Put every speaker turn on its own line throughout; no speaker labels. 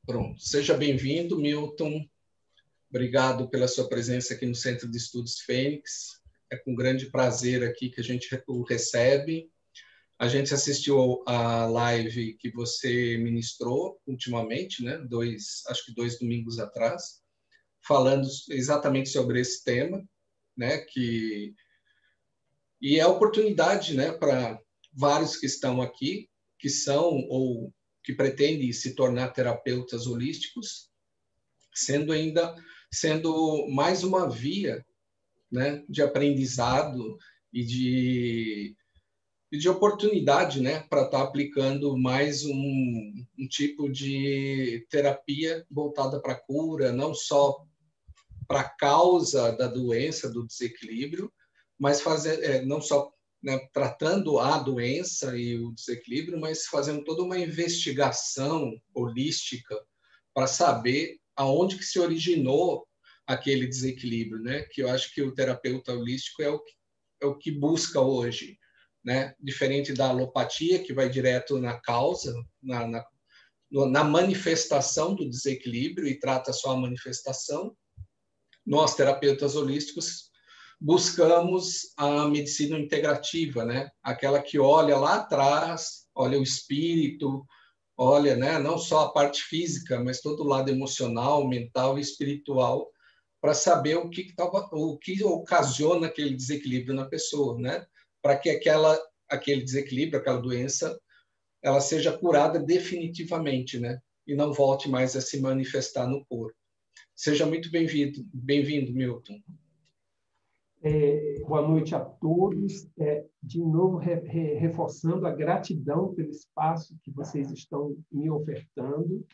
Pronto. Seja bem-vindo, Milton. Obrigado pela sua presença aqui no Centro de Estudos Fênix. É com grande prazer aqui que a gente o recebe. A gente assistiu a live que você ministrou ultimamente, né? Acho que 2 domingos atrás, falando exatamente sobre esse tema, né? E é a oportunidade, né, para vários que estão aqui, que são ou que pretendem se tornar terapeutas holísticos, sendo mais uma via, né, de aprendizado e de oportunidade, né, para estar aplicando mais um tipo de terapia voltada para a cura, não só para a causa da doença, do desequilíbrio, mas não só, né, tratando a doença e o desequilíbrio, mas fazendo toda uma investigação holística para saber aonde que se originou aquele desequilíbrio, né? Que eu acho que o terapeuta holístico é o que busca hoje, né? Diferente da alopatia, que vai direto na causa, na manifestação do desequilíbrio e trata só a manifestação. Nós, terapeutas holísticos, buscamos a medicina integrativa, né? Aquela que olha lá atrás, olha o espírito, olha, né, não só a parte física, mas todo o lado emocional, mental e espiritual, para saber o que ocasiona aquele desequilíbrio na pessoa, né? Para que aquele desequilíbrio, aquela doença, ela seja curada definitivamente, né? E não volte mais a se manifestar no corpo. Seja muito bem-vindo, Milton.
Boa noite a todos. De novo, reforçando a gratidão pelo espaço que vocês estão me ofertando.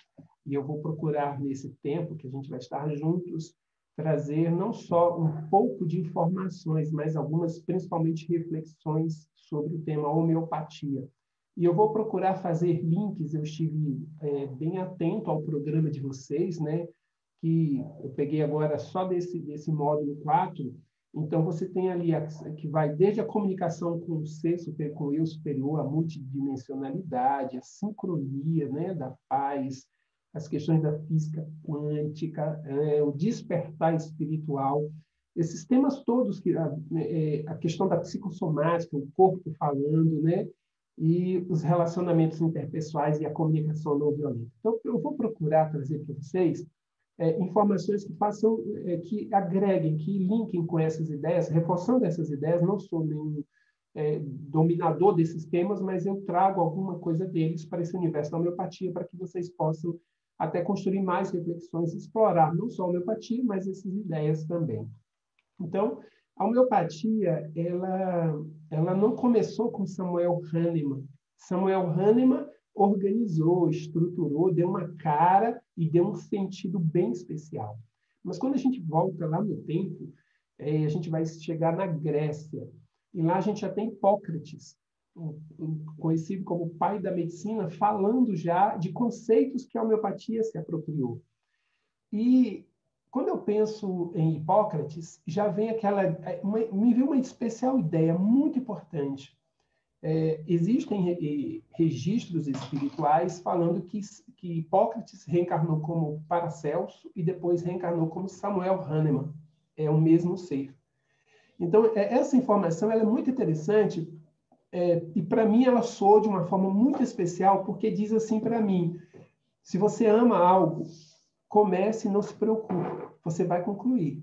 E eu vou procurar, nesse tempo que a gente vai estar juntos, trazer não só um pouco de informações, mas algumas, principalmente, reflexões sobre o tema homeopatia. E eu vou procurar fazer links. Eu estive bem atento ao programa de vocês, né? Que eu peguei agora só desse módulo 4. Então, você tem ali que vai desde a comunicação com o ser superior, com o eu superior, a multidimensionalidade, a sincronia, né, da paz, as questões da física quântica, o despertar espiritual, esses temas todos, a questão da psicossomática, o corpo falando, né, e os relacionamentos interpessoais e a comunicação não violenta. Então, eu vou procurar trazer para vocês informações que façam, que agreguem, que linkem com essas ideias, reforçando essas ideias. Não sou nenhum dominador desses temas, mas eu trago alguma coisa deles para esse universo da homeopatia, para que vocês possam até construir mais reflexões, explorar não só a homeopatia, mas essas ideias também. Então, a homeopatia, ela não começou com Samuel Hahnemann. Samuel Hahnemann organizou, estruturou, deu uma cara e deu um sentido bem especial. Mas quando a gente volta lá no tempo, a gente vai chegar na Grécia. E lá a gente já tem Hipócrates, conhecido como pai da medicina, falando já de conceitos que a homeopatia se apropriou. E quando eu penso em Hipócrates, já vem me veio uma especial ideia muito importante. Existem registros espirituais falando que Hipócrates reencarnou como Paracelso e depois reencarnou como Samuel Hahnemann. É o mesmo ser. Então, essa informação ela é muito interessante e, para mim, ela soa de uma forma muito especial, porque diz assim para mim: se você ama algo, comece e não se preocupe, você vai concluir.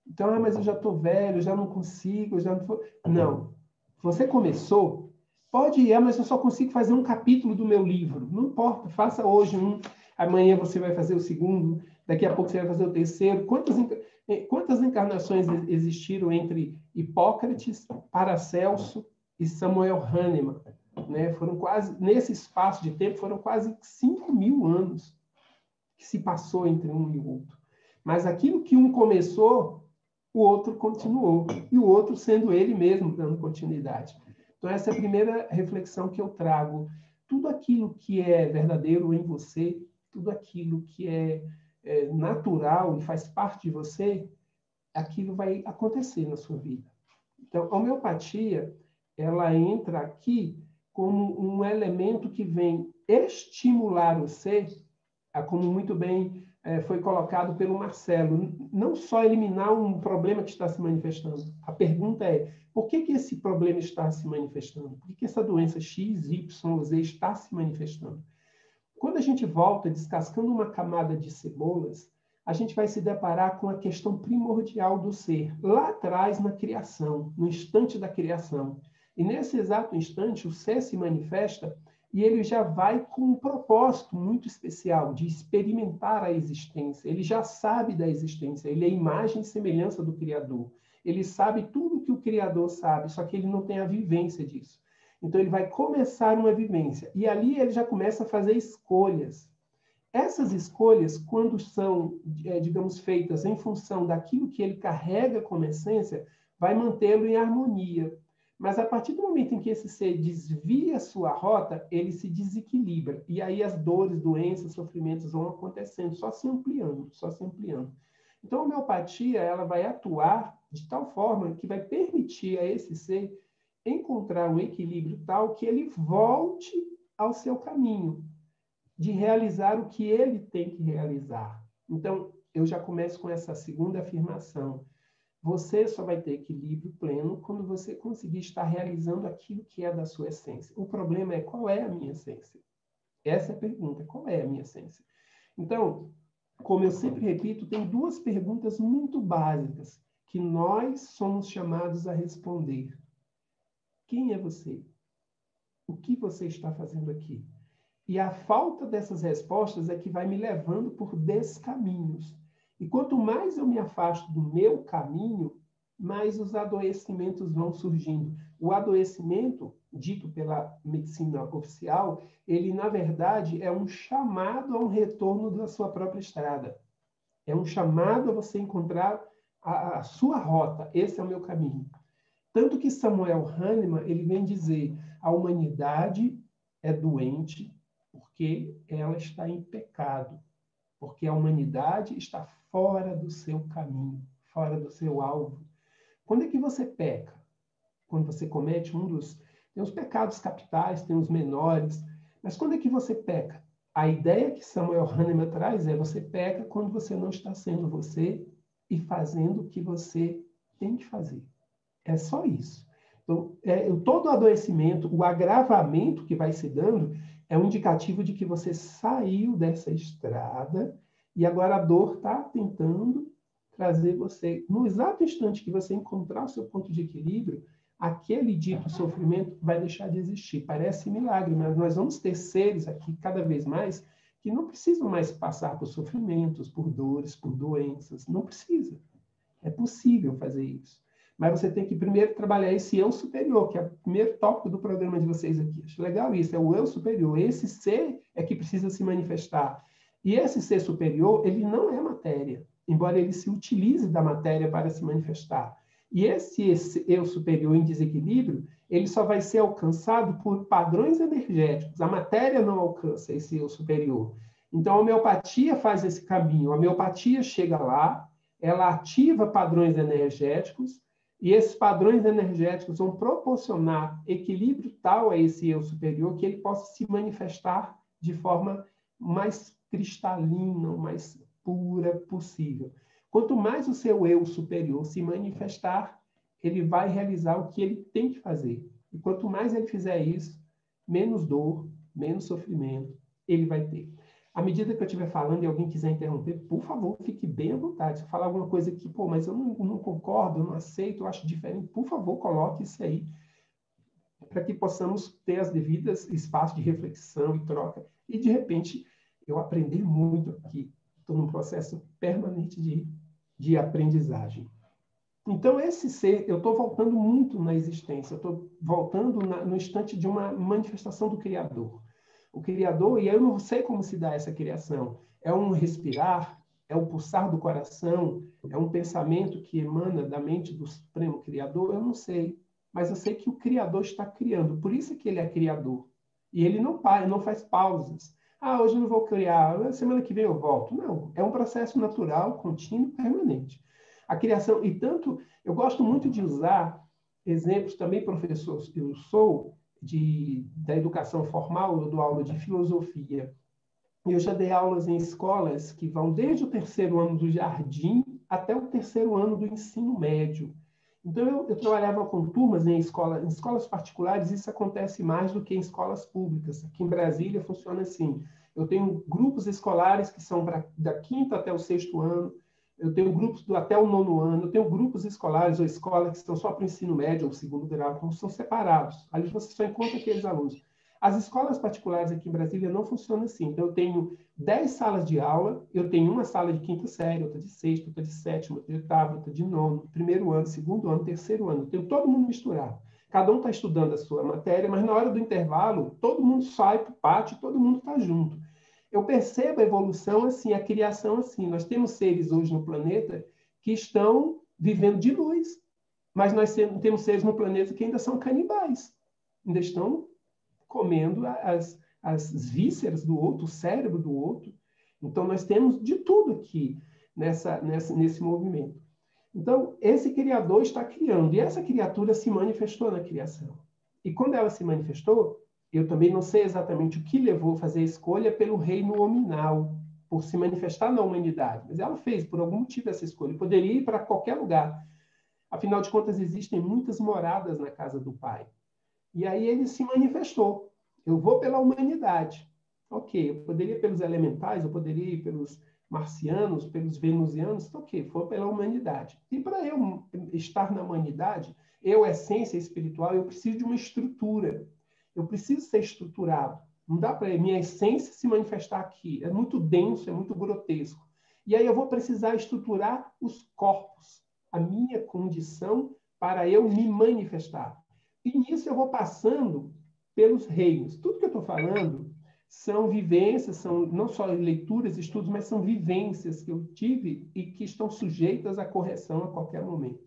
Então, mas eu já estou velho, já não consigo, já não... Não. Você começou, pode ir, mas eu só consigo fazer um capítulo do meu livro. Não importa, faça hoje um, amanhã você vai fazer o segundo, daqui a pouco você vai fazer o terceiro. Quantas encarnações existiram entre Hipócrates, Paracelso e Samuel Hahnemann? Né? Foram quase, nesse espaço de tempo, foram quase 5.000 anos que se passou entre um e o outro. Mas aquilo que um começou, o outro continuou, e o outro sendo ele mesmo dando continuidade. Então, essa é a primeira reflexão que eu trago. Tudo aquilo que é verdadeiro em você, tudo aquilo que é natural e faz parte de você, aquilo vai acontecer na sua vida. Então, a homeopatia, ela entra aqui como um elemento que vem estimular o ser como muito bem foi colocado pelo Marcelo, não só eliminar um problema que está se manifestando. A pergunta é, por que esse problema está se manifestando? Por que essa doença X, Y, Z está se manifestando? Quando a gente volta descascando uma camada de cebolas, a gente vai se deparar com a questão primordial do ser, lá atrás na criação, no instante da criação. E nesse exato instante, o ser se manifesta e ele já vai com um propósito muito especial de experimentar a existência. Ele já sabe da existência, ele é imagem e semelhança do Criador. Ele sabe tudo que o Criador sabe, só que ele não tem a vivência disso. Então, ele vai começar uma vivência. E ali ele já começa a fazer escolhas. Essas escolhas, quando são, digamos, feitas em função daquilo que ele carrega como essência, vai mantê-lo em harmonia. Mas a partir do momento em que esse ser desvia sua rota, ele se desequilibra. E aí as dores, doenças, sofrimentos vão acontecendo, só se ampliando, só se ampliando. Então, a homeopatia ela vai atuar de tal forma que vai permitir a esse ser encontrar um equilíbrio tal que ele volte ao seu caminho, de realizar o que ele tem que realizar. Então, eu já começo com essa segunda afirmação. Você só vai ter equilíbrio pleno quando você conseguir estar realizando aquilo que é da sua essência. O problema é qual é a minha essência? Essa é a pergunta, qual é a minha essência? Então, como eu sempre repito, tem duas perguntas muito básicas que nós somos chamados a responder. Quem é você? O que você está fazendo aqui? E a falta dessas respostas é que vai me levando por descaminhos. E quanto mais eu me afasto do meu caminho, mais os adoecimentos vão surgindo. O adoecimento, dito pela medicina oficial, ele, na verdade, é um chamado a um retorno da sua própria estrada. É um chamado a você encontrar a sua rota. Esse é o meu caminho. Tanto que Samuel Hahnemann, ele vem dizer, a humanidade é doente porque ela está em pecado, porque a humanidade está fora do seu caminho, fora do seu alvo. Quando é que você peca? Quando você comete um dos... Tem os pecados capitais, tem os menores, mas quando é que você peca? A ideia que Samuel Hahnemann traz é você peca quando você não está sendo você e fazendo o que você tem que fazer. É só isso. Então, todo adoecimento, o agravamento que vai se dando é um indicativo de que você saiu dessa estrada e agora a dor está tentando trazer você. No exato instante que você encontrar o seu ponto de equilíbrio, aquele dito sofrimento vai deixar de existir. Parece milagre, mas nós vamos ter seres aqui cada vez mais que não precisam mais passar por sofrimentos, por dores, por doenças. Não precisa. É possível fazer isso. Mas você tem que primeiro trabalhar esse eu superior, que é o primeiro tópico do programa de vocês aqui. Acho legal isso, é o eu superior. Esse ser é que precisa se manifestar. E esse ser superior, ele não é matéria, embora ele se utilize da matéria para se manifestar. E esse eu superior em desequilíbrio, ele só vai ser alcançado por padrões energéticos. A matéria não alcança esse eu superior. Então, a homeopatia faz esse caminho. A homeopatia chega lá, ela ativa padrões energéticos, e esses padrões energéticos vão proporcionar equilíbrio tal a esse eu superior que ele possa se manifestar de forma mais cristalina, mais pura possível. Quanto mais o seu eu superior se manifestar, ele vai realizar o que ele tem que fazer. E quanto mais ele fizer isso, menos dor, menos sofrimento ele vai ter. À medida que eu estiver falando e alguém quiser interromper, por favor, fique bem à vontade. Se eu falar alguma coisa que, mas eu não concordo, eu não aceito, eu acho diferente, por favor, coloque isso aí, para que possamos ter as devidas espaços de reflexão e troca. E, de repente, eu aprendi muito aqui. Estou num processo permanente de aprendizagem. Então, esse ser, eu estou voltando muito na existência, eu estou voltando no instante de uma manifestação do Criador. O Criador, e eu não sei como se dá essa criação, é um respirar, é o pulsar do coração, é um pensamento que emana da mente do Supremo Criador, eu não sei. Mas eu sei que o Criador está criando, por isso que ele é Criador. E ele não para, não faz pausas. Hoje eu não vou criar, semana que vem eu volto. Não, é um processo natural, contínuo, permanente. A criação, e tanto, eu gosto muito de usar exemplos também, professor, eu sou da educação formal, eu dou aula de filosofia. Eu já dei aulas em escolas que vão desde o 3º ano do jardim até o 3º ano do ensino médio. Então, eu trabalhava com turmas em escolas particulares, isso acontece mais do que em escolas públicas. Aqui em Brasília funciona assim. Eu tenho grupos escolares que são da 5º até o 6º ano, eu tenho grupos até o 9º ano, eu tenho grupos escolares ou escolas que estão só para o ensino médio ou 2º grau, então são separados. Ali você só encontra aqueles alunos. As escolas particulares aqui em Brasília não funcionam assim. Então, eu tenho 10 salas de aula, eu tenho uma sala de 5ª série, outra de 6ª, outra de 7ª, outra de 8ª, outra de 9º, 1º ano, 2º ano, 3º ano. Eu tenho todo mundo misturado. Cada um está estudando a sua matéria, mas na hora do intervalo, todo mundo sai para o pátio, todo mundo está junto. Eu percebo a evolução assim, a criação assim. Nós temos seres hoje no planeta que estão vivendo de luz, mas nós temos seres no planeta que ainda são canibais, ainda estão comendo as vísceras do outro, o cérebro do outro. Então, nós temos de tudo aqui nesse movimento. Então, esse Criador está criando, e essa criatura se manifestou na criação. E quando ela se manifestou, eu também não sei exatamente o que levou a fazer a escolha pelo reino hominal, por se manifestar na humanidade. Mas ela fez, por algum motivo, essa escolha. Poderia ir para qualquer lugar. Afinal de contas, existem muitas moradas na casa do Pai. E aí ele se manifestou. Eu vou pela humanidade. Ok, eu poderia ir pelos elementais, eu poderia ir pelos marcianos, pelos venusianos, ok, foi pela humanidade. E para eu estar na humanidade, eu, essência espiritual, eu preciso de uma estrutura. Eu preciso ser estruturado. Não dá para minha essência se manifestar aqui. É muito denso, é muito grotesco. E aí eu vou precisar estruturar os corpos, a minha condição para eu me manifestar. E nisso eu vou passando pelos reinos. Tudo que eu estou falando são vivências, são não só leituras, estudos, mas são vivências que eu tive e que estão sujeitas à correção a qualquer momento.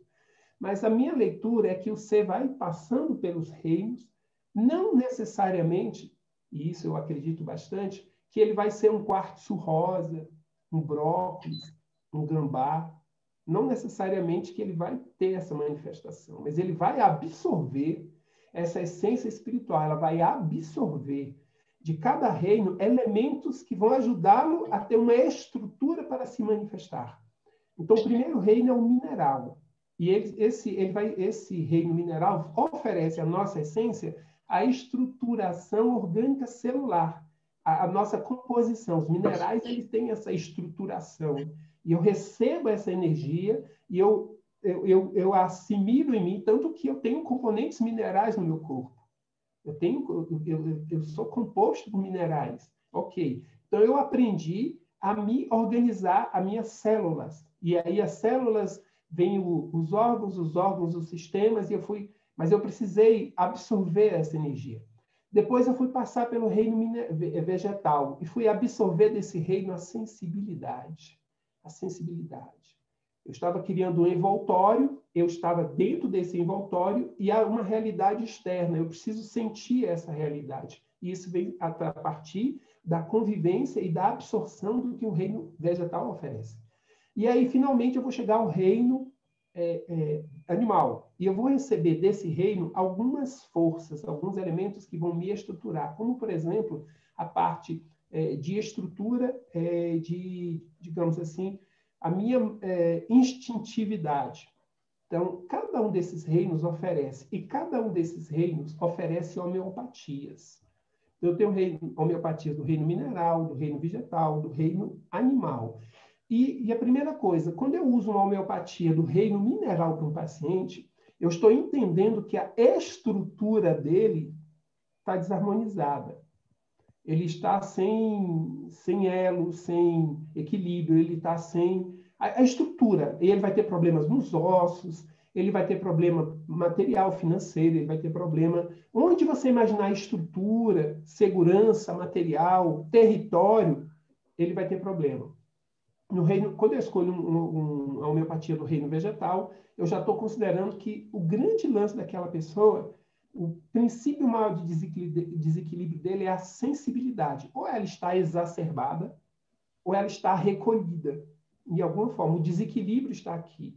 Mas a minha leitura é que o ser vai passando pelos reinos, não necessariamente, e isso eu acredito bastante, que ele vai ser um quartzo rosa, um brócolis, um gambá. Não necessariamente que ele vai ter essa manifestação, mas ele vai absorver essa essência espiritual, ela vai absorver de cada reino elementos que vão ajudá-lo a ter uma estrutura para se manifestar. Então, o primeiro reino é o mineral. E esse reino mineral oferece à nossa essência a estruturação orgânica celular, a nossa composição. Os minerais eles têm essa estruturação. E eu recebo essa energia e eu assimilo em mim, tanto que eu tenho componentes minerais no meu corpo. Eu sou composto por minerais. Ok. Então, eu aprendi a me organizar as minhas células. E aí as células vêm os órgãos, os sistemas, mas eu precisei absorver essa energia. Depois eu fui passar pelo reino vegetal e fui absorver desse reino a sensibilidade. A sensibilidade. Eu estava criando um envoltório, eu estava dentro desse envoltório e há uma realidade externa. Eu preciso sentir essa realidade. E isso vem a partir da convivência e da absorção do que o reino vegetal oferece. E aí, finalmente, eu vou chegar ao reino animal. E eu vou receber desse reino algumas forças, alguns elementos que vão me estruturar, como, por exemplo, a parte de estrutura, digamos assim, a minha instintividade. Então, cada um desses reinos oferece, e cada um desses reinos oferece homeopatias. Eu tenho homeopatias do reino mineral, do reino vegetal, do reino animal. E a primeira coisa, quando eu uso uma homeopatia do reino mineral para um paciente, eu estou entendendo que a estrutura dele está desarmonizada. Ele está sem elo, sem equilíbrio, ele está sem a estrutura. E ele vai ter problemas nos ossos, ele vai ter problema material, financeiro, ele vai ter problema... Onde você imaginar estrutura, segurança, material, território, ele vai ter problema. Quando eu escolho a homeopatia do reino vegetal, eu já estou considerando que o grande lance daquela pessoa, o princípio maior de desequilíbrio dele é a sensibilidade. Ou ela está exacerbada, ou ela está recolhida. De alguma forma, o desequilíbrio está aqui.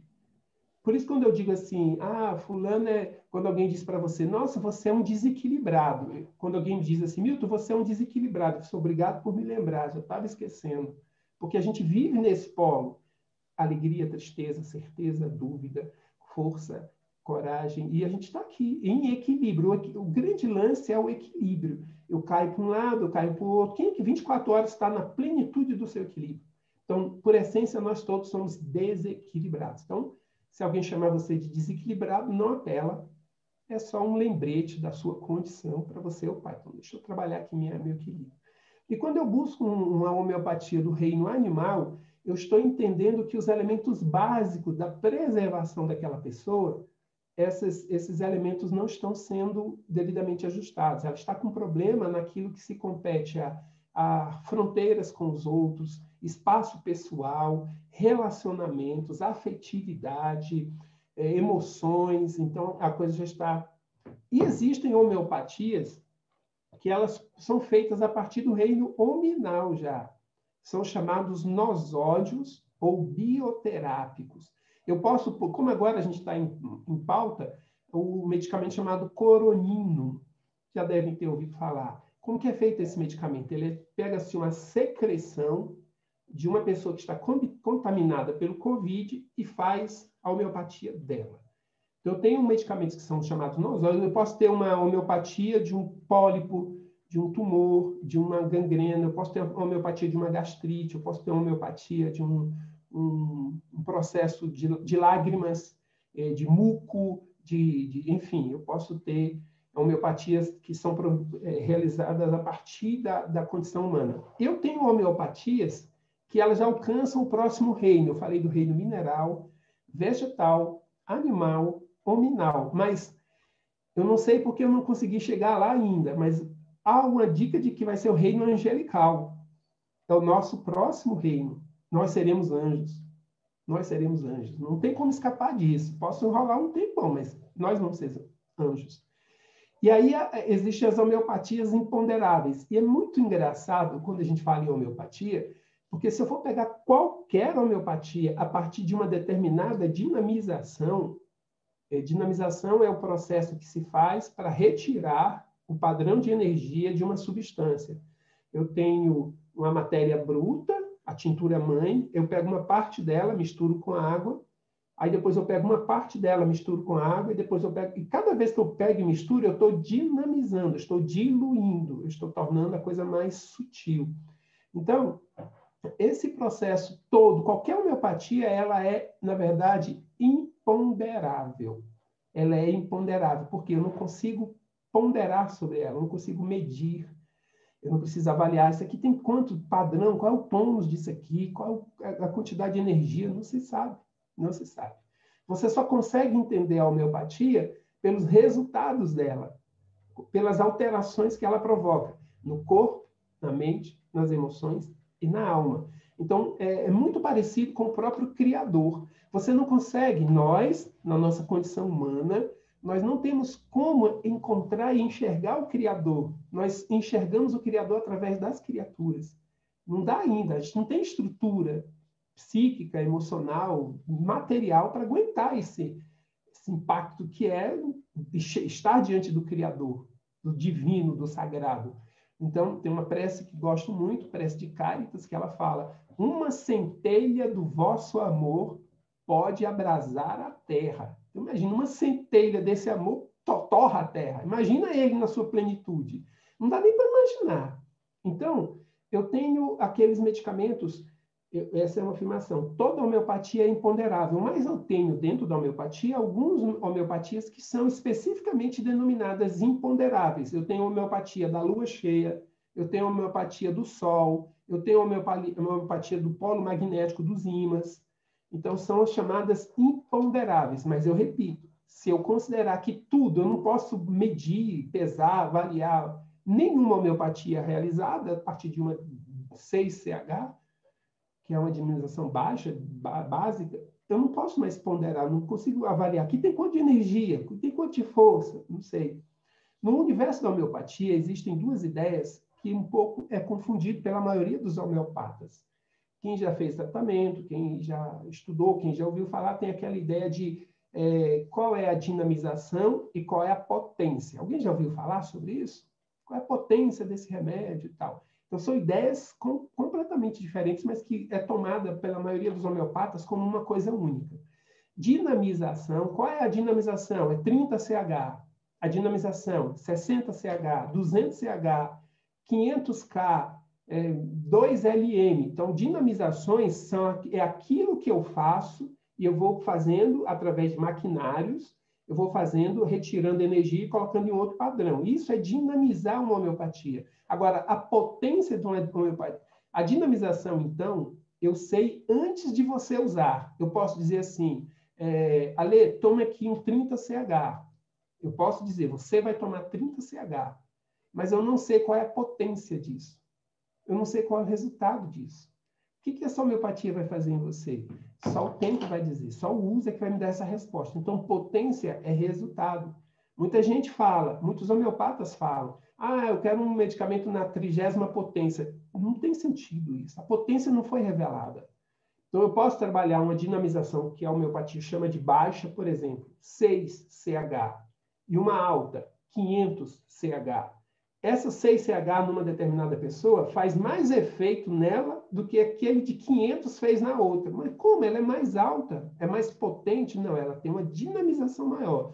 Por isso, quando eu digo assim, fulano quando alguém diz para você, nossa, você é um desequilibrado. Quando alguém diz assim, Milton, você é um desequilibrado. Eu sou obrigado por me lembrar, já estava esquecendo. Porque a gente vive nesse polo. Alegria, tristeza, certeza, dúvida, força, coragem. E a gente está aqui, em equilíbrio. O grande lance é o equilíbrio. Eu caio para um lado, eu caio para o outro. Quem é que 24 horas está na plenitude do seu equilíbrio? Então, por essência, nós todos somos desequilibrados. Então, se alguém chamar você de desequilibrado, não apela. É só um lembrete da sua condição para você, pai. Então, deixa eu trabalhar aqui meu equilíbrio. E quando eu busco uma homeopatia do reino animal, eu estou entendendo que os elementos básicos da preservação daquela pessoa, esses elementos não estão sendo devidamente ajustados. Ela está com problema naquilo que se compete a fronteiras com os outros, espaço pessoal, relacionamentos, afetividade, emoções. Então, a coisa já está... E existem homeopatias que elas são feitas a partir do reino hominal já. São chamados nosódios ou bioterápicos. Eu posso, como agora a gente está em pauta, o medicamento chamado coronino, já devem ter ouvido falar. Como que é feito esse medicamento? Ele pega-se uma secreção de uma pessoa que está contaminada pelo Covid e faz a homeopatia dela. Então, eu tenho medicamentos que são chamados nosódios. Eu posso ter uma homeopatia de um pólipo, de um tumor, de uma gangrena. Eu posso ter uma homeopatia de uma gastrite. Eu posso ter uma homeopatia de um processo de lágrimas, de muco, enfim. Eu posso ter homeopatias que são realizadas a partir da condição humana. Eu tenho homeopatias que elas alcançam o próximo reino. Eu falei do reino mineral, vegetal, animal, hominal, mas eu não sei porque eu não consegui chegar lá ainda, mas há uma dica de que vai ser o reino angelical. É o nosso próximo reino. Nós seremos anjos. Nós seremos anjos. Não tem como escapar disso. Posso enrolar um tempão, mas nós vamos ser anjos. E aí existem as homeopatias imponderáveis. E é muito engraçado quando a gente fala em homeopatia, porque se eu for pegar qualquer homeopatia a partir de uma determinada dinamização, dinamização é o processo que se faz para retirar o padrão de energia de uma substância. Eu tenho uma matéria bruta, a tintura mãe, eu pego uma parte dela, misturo com água, aí depois eu pego uma parte dela, misturo com água, e depois eu pego... E cada vez que eu pego e misturo, eu estou dinamizando, estou diluindo, eu estou tornando a coisa mais sutil. Então, esse processo todo, qualquer homeopatia, ela é, na verdade, imponderável. Ela é imponderável, porque eu não consigo ponderar sobre ela, eu não consigo medir, eu não preciso avaliar. Isso aqui tem quanto padrão, qual é o tônus disso aqui, qual é a quantidade de energia, não se sabe. Não se sabe. Você só consegue entender a homeopatia pelos resultados dela, pelas alterações que ela provoca no corpo, na mente, nas emoções e na alma. Então, é muito parecido com o próprio Criador. Você não consegue, nós, na nossa condição humana, nós não temos como encontrar e enxergar o Criador. Nós enxergamos o Criador através das criaturas. Não dá ainda, a gente não tem estrutura psíquica, emocional, material para aguentar esse impacto que é estar diante do Criador, do divino, do sagrado. Então, tem uma prece que gosto muito, prece de Cáritas, que ela fala: uma centelha do vosso amor pode abrasar a terra. Então, imagina, uma centelha desse amor torra a terra. Imagina ele na sua plenitude. Não dá nem para imaginar. Então, eu tenho aqueles medicamentos, essa é uma afirmação, toda homeopatia é imponderável, mas eu tenho dentro da homeopatia algumas homeopatias que são especificamente denominadas imponderáveis. Eu tenho homeopatia da lua cheia, eu tenho homeopatia do sol, eu tenho homeopatia do polo magnético dos ímãs. Então, são as chamadas imponderáveis, mas eu repito, se eu considerar que tudo, eu não posso medir, pesar, avaliar nenhuma homeopatia realizada a partir de uma 6CH, que é uma dinamização baixa, básica, eu não posso mais ponderar, não consigo avaliar. Aqui tem quanto de energia, tem quanto de força, não sei. No universo da homeopatia, existem duas ideias que um pouco é confundido pela maioria dos homeopatas. Quem já fez tratamento, quem já estudou, quem já ouviu falar, tem aquela ideia de qual é a dinamização e qual é a potência. Alguém já ouviu falar sobre isso? Qual é a potência desse remédio e tal? Então, são ideias completamente diferentes, mas que é tomada pela maioria dos homeopatas como uma coisa única. Dinamização, qual é a dinamização? É 30 CH. A dinamização, 60 CH, 200 CH, 500K, 2LM. Então, dinamizações é aquilo que eu faço e eu vou fazendo através de maquinários, eu vou fazendo, retirando energia e colocando em outro padrão. Isso é dinamizar uma homeopatia. Agora, a potência de uma homeopatia, a dinamização, então, eu sei antes de você usar. Eu posso dizer assim, Ale, tome aqui um 30 CH. Eu posso dizer, você vai tomar 30 CH, mas eu não sei qual é a potência disso. Eu não sei qual é o resultado disso. O que essa homeopatia vai fazer em você? Só o tempo vai dizer, só o uso é que vai me dar essa resposta. Então, potência é resultado. Muita gente fala, muitos homeopatas falam, eu quero um medicamento na 30ª potência. Não tem sentido isso. A potência não foi revelada. Então, eu posso trabalhar uma dinamização que a homeopatia chama de baixa, por exemplo, 6 CH, e uma alta, 500 CH. Essa 6CH numa determinada pessoa faz mais efeito nela do que aquele de 500 fez na outra. Mas como? Ela é mais alta, é mais potente? Não, ela tem uma dinamização maior.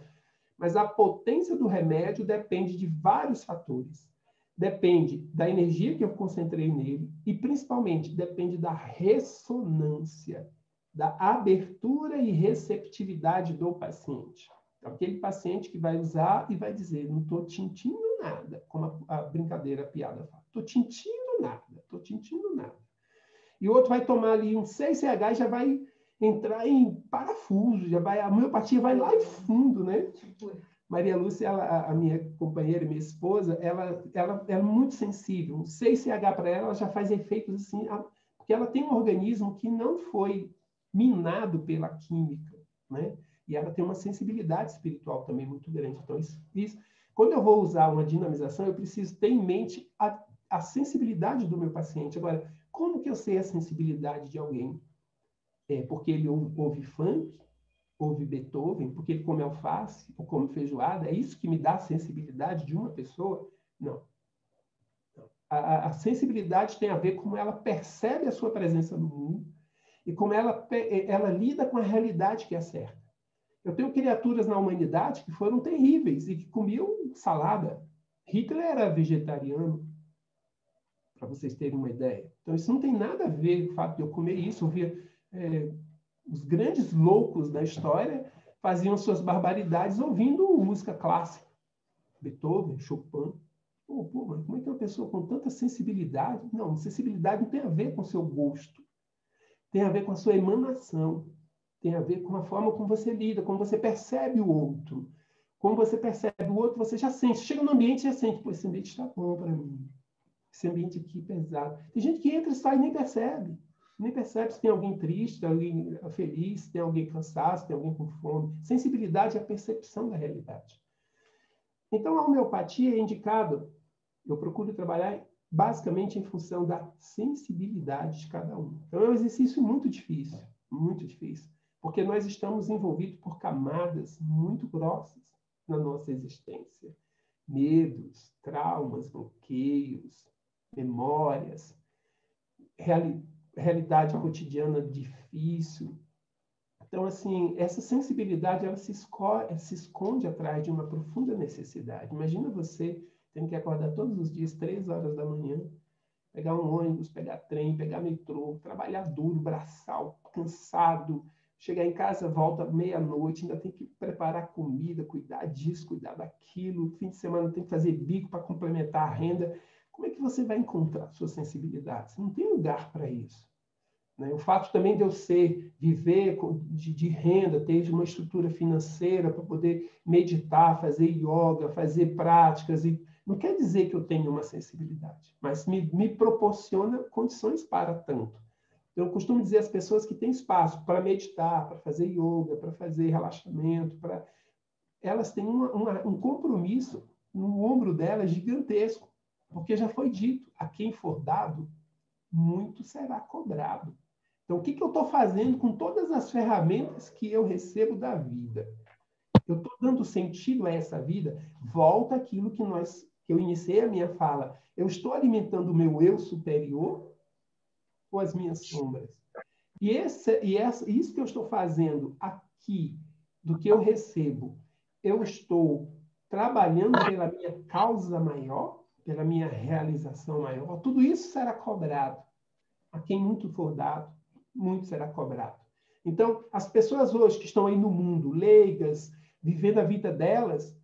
Mas a potência do remédio depende de vários fatores. Depende da energia que eu concentrei nele e, principalmente, depende da ressonância, da abertura e receptividade do paciente. Aquele paciente que vai usar e vai dizer, não estou sentindo nada, como a brincadeira, a piada fala. Estou sentindo nada, estou sentindo nada. E o outro vai tomar ali um 6CH e já vai entrar em parafuso, a homeopatia vai lá em fundo, né? Maria Lúcia, a minha companheira, minha esposa, ela é muito sensível. Um 6CH para ela já faz efeitos assim, porque ela tem um organismo que não foi minado pela química, né? E ela tem uma sensibilidade espiritual também muito grande. Então, quando eu vou usar uma dinamização, eu preciso ter em mente a sensibilidade do meu paciente. Agora, como que eu sei a sensibilidade de alguém? Porque ele ouve funk, ouve Beethoven, porque ele come alface ou come feijoada? É isso que me dá a sensibilidade de uma pessoa? Não. A sensibilidade tem a ver com como ela percebe a sua presença no mundo e como ela lida com a realidade que é certa. Eu tenho criaturas na humanidade que foram terríveis e que comiam salada. Hitler era vegetariano, para vocês terem uma ideia. Então, isso não tem nada a ver com o fato de eu comer isso. Eu via os grandes loucos da história faziam suas barbaridades ouvindo música clássica. Beethoven, Chopin. Mas como é que uma pessoa com tanta sensibilidade... Não, sensibilidade não tem a ver com o seu gosto. Tem a ver com a sua emanação. Tem a ver com a forma como você lida, como você percebe o outro. Como você percebe o outro, você já sente. Chega no ambiente e já sente. Pô, esse ambiente está bom para mim. Esse ambiente aqui é pesado. Tem gente que entra e sai e nem percebe. Nem percebe se tem alguém triste, se tem alguém feliz, se tem alguém cansado, se tem alguém com fome. Sensibilidade é a percepção da realidade. Então, a homeopatia é indicada, eu procuro trabalhar basicamente em função da sensibilidade de cada um. Então, é um exercício muito difícil, porque nós estamos envolvidos por camadas muito grossas na nossa existência. Medos, traumas, bloqueios, memórias, realidade cotidiana difícil. Então, assim, essa sensibilidade ela se esconde atrás de uma profunda necessidade. Imagina você tendo que acordar todos os dias, 3 horas da manhã, pegar um ônibus, pegar trem, pegar metrô, trabalhar duro, braçal, cansado, chegar em casa, volta meia-noite, ainda tem que preparar comida, cuidar disso, cuidar daquilo, fim de semana tem que fazer bico para complementar a renda. Como é que você vai encontrar sua sensibilidade? Você não tem lugar para isso. O fato também de eu viver de renda, ter uma estrutura financeira para poder meditar, fazer yoga, fazer práticas, não quer dizer que eu tenho uma sensibilidade, mas me proporciona condições para tanto. Eu costumo dizer às pessoas que têm espaço para meditar, para fazer yoga, para fazer relaxamento, elas têm um compromisso no ombro delas gigantesco, porque já foi dito, a quem for dado, muito será cobrado. Então, o que eu estou fazendo com todas as ferramentas que eu recebo da vida? Eu estou dando sentido a essa vida? Volta aquilo que eu iniciei a minha fala. Eu estou alimentando o meu eu superior ou as minhas sombras? E isso que eu estou fazendo aqui, do que eu recebo, eu estou trabalhando pela minha causa maior, pela minha realização maior. Tudo isso será cobrado. A quem muito for dado, muito será cobrado. Então, as pessoas hoje que estão aí no mundo, leigas, vivendo a vida delas,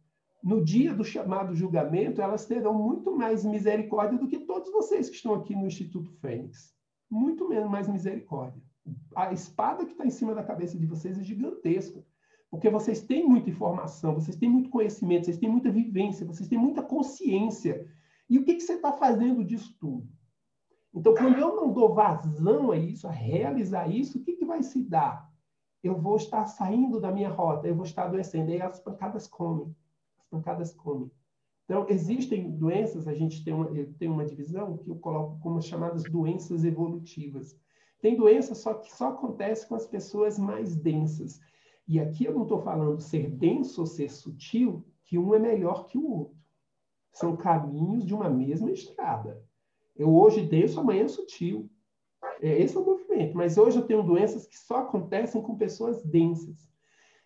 no dia do chamado julgamento, elas terão muito mais misericórdia do que todos vocês que estão aqui no Instituto Fênix. Muito menos mais misericórdia. A espada que está em cima da cabeça de vocês é gigantesca, porque vocês têm muita informação, vocês têm muito conhecimento, vocês têm muita vivência, vocês têm muita consciência. E o que você está fazendo disso tudo? Então, quando eu não dou vazão a isso, a realizar isso, o que vai se dar? Eu vou estar saindo da minha rota, eu vou estar adoecendo, e as pancadas comem. As pancadas comem. Então, existem doenças, eu tenho uma divisão que eu coloco como as chamadas doenças evolutivas. Tem doenças que só acontecem com as pessoas mais densas. E aqui eu não estou falando ser denso ou ser sutil, que um é melhor que o outro. São caminhos de uma mesma estrada. Eu hoje denso, amanhã sutil. Esse é o movimento. Mas hoje eu tenho doenças que só acontecem com pessoas densas.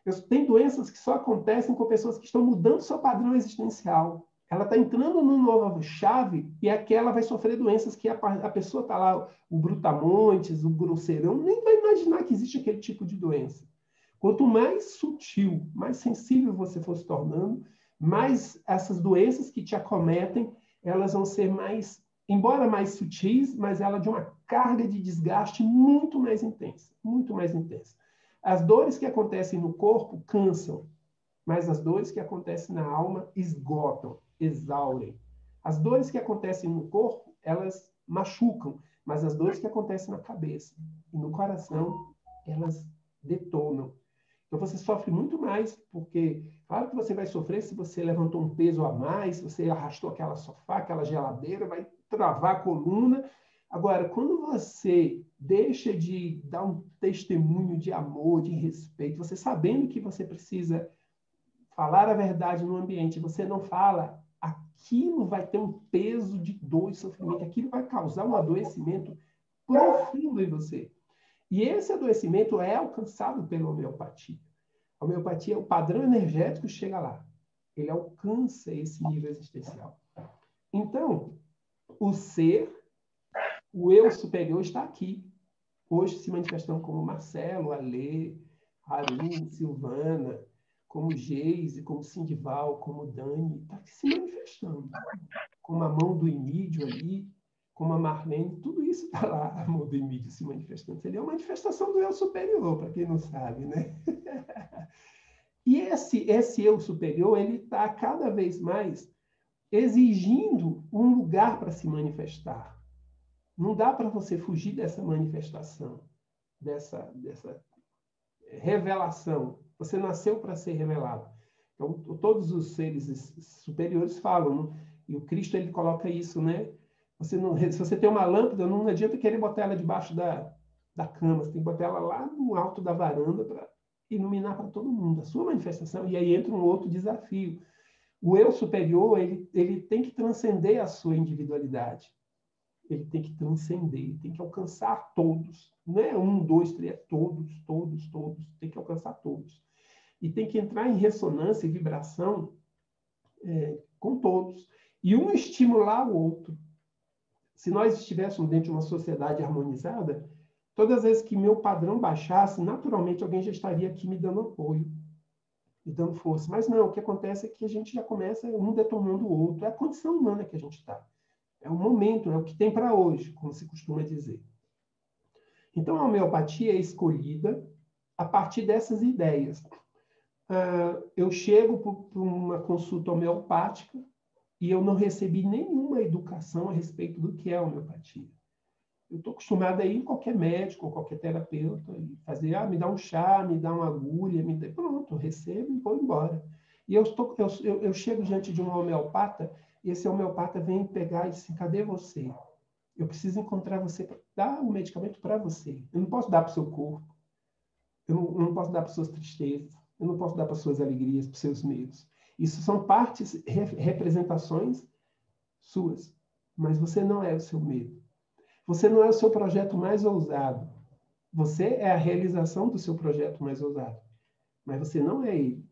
Eu tenho doenças que só acontecem com pessoas que estão mudando seu padrão existencial. Ela está entrando numa nova chave e aquela vai sofrer doenças que a pessoa está lá, o brutamontes, o grosseirão, nem vai imaginar que existe aquele tipo de doença. Quanto mais sutil, mais sensível você for se tornando, mais essas doenças que te acometem, elas vão ser mais, embora mais sutis, mas ela de uma carga de desgaste muito mais intensa, muito mais intensa. As dores que acontecem no corpo cansam, mas as dores que acontecem na alma esgotam, exaurem. As dores que acontecem no corpo, elas machucam, mas as dores que acontecem na cabeça e no coração, elas detonam. Então você sofre muito mais, porque claro que você vai sofrer se você levantou um peso a mais, se você arrastou aquela sofá, aquela geladeira, vai travar a coluna. Agora, quando você deixa de dar um testemunho de amor, de respeito, você sabendo que você precisa falar a verdade no ambiente, você não fala, aquilo vai ter um peso de dor e sofrimento, aquilo vai causar um adoecimento profundo em você. E esse adoecimento é alcançado pela homeopatia. A homeopatia, o padrão energético chega lá. Ele alcança esse nível existencial. Então, o ser, o eu superior está aqui. Hoje se manifestando como Marcelo, Alê, Aline, Silvana, como Geise, como Sindival, como Dani, está se manifestando. Como a mão do Emídio ali, como a Marlene, tudo isso está lá, a mão do Emídio se manifestando. Seria uma manifestação do eu superior, para quem não sabe, né? E esse eu superior, ele está cada vez mais exigindo um lugar para se manifestar. Não dá para você fugir dessa manifestação, dessa revelação. Você nasceu para ser revelado. Então, todos os seres superiores falam, né? E o Cristo ele coloca isso, né? Se você tem uma lâmpada, não adianta querer botar ela debaixo da cama, você tem que botar ela lá no alto da varanda para iluminar para todo mundo. A sua manifestação, e aí entra um outro desafio. O eu superior, ele tem que transcender a sua individualidade. Ele tem que transcender, ele tem que alcançar todos. Não é 1, 2, 3, é todos, todos, todos. Tem que alcançar todos. E tem que entrar em ressonância e vibração com todos. E um estimular o outro. Se nós estivéssemos dentro de uma sociedade harmonizada, todas as vezes que meu padrão baixasse, naturalmente alguém já estaria aqui me dando apoio, me dando força. Mas não, o que acontece é que a gente já começa um detonando o outro. É a condição humana que a gente está. É o momento, é o que tem para hoje, como se costuma dizer. Então, a homeopatia é escolhida a partir dessas ideias. Eu chego para uma consulta homeopática e eu não recebi nenhuma educação a respeito do que é homeopatia. Eu estou acostumado a ir em qualquer médico ou qualquer terapeuta e fazer, me dá um chá, me dá uma agulha, pronto, eu recebo e vou embora. E eu chego diante de um homeopata e esse homeopata vem pegar e diz assim, cadê você? Eu preciso encontrar você para dar o medicamento para você. Eu não posso dar para o seu corpo. Eu não posso dar para suas tristezas. Eu não posso dar para suas alegrias, para seus medos. Isso são partes, representações suas. Mas você não é o seu medo. Você não é o seu projeto mais ousado. Você é a realização do seu projeto mais ousado. Mas você não é ele.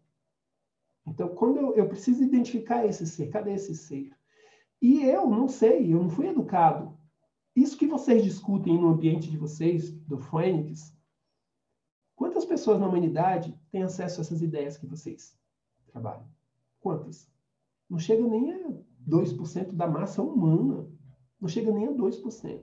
Então, quando eu preciso identificar esse ser, cadê esse ser? E eu não sei, eu não fui educado. Isso que vocês discutem no ambiente de vocês, do Fênix, quantas pessoas na humanidade têm acesso a essas ideias que vocês trabalham? Quantas? Não chega nem a 2% da massa humana. Não chega nem a 2%.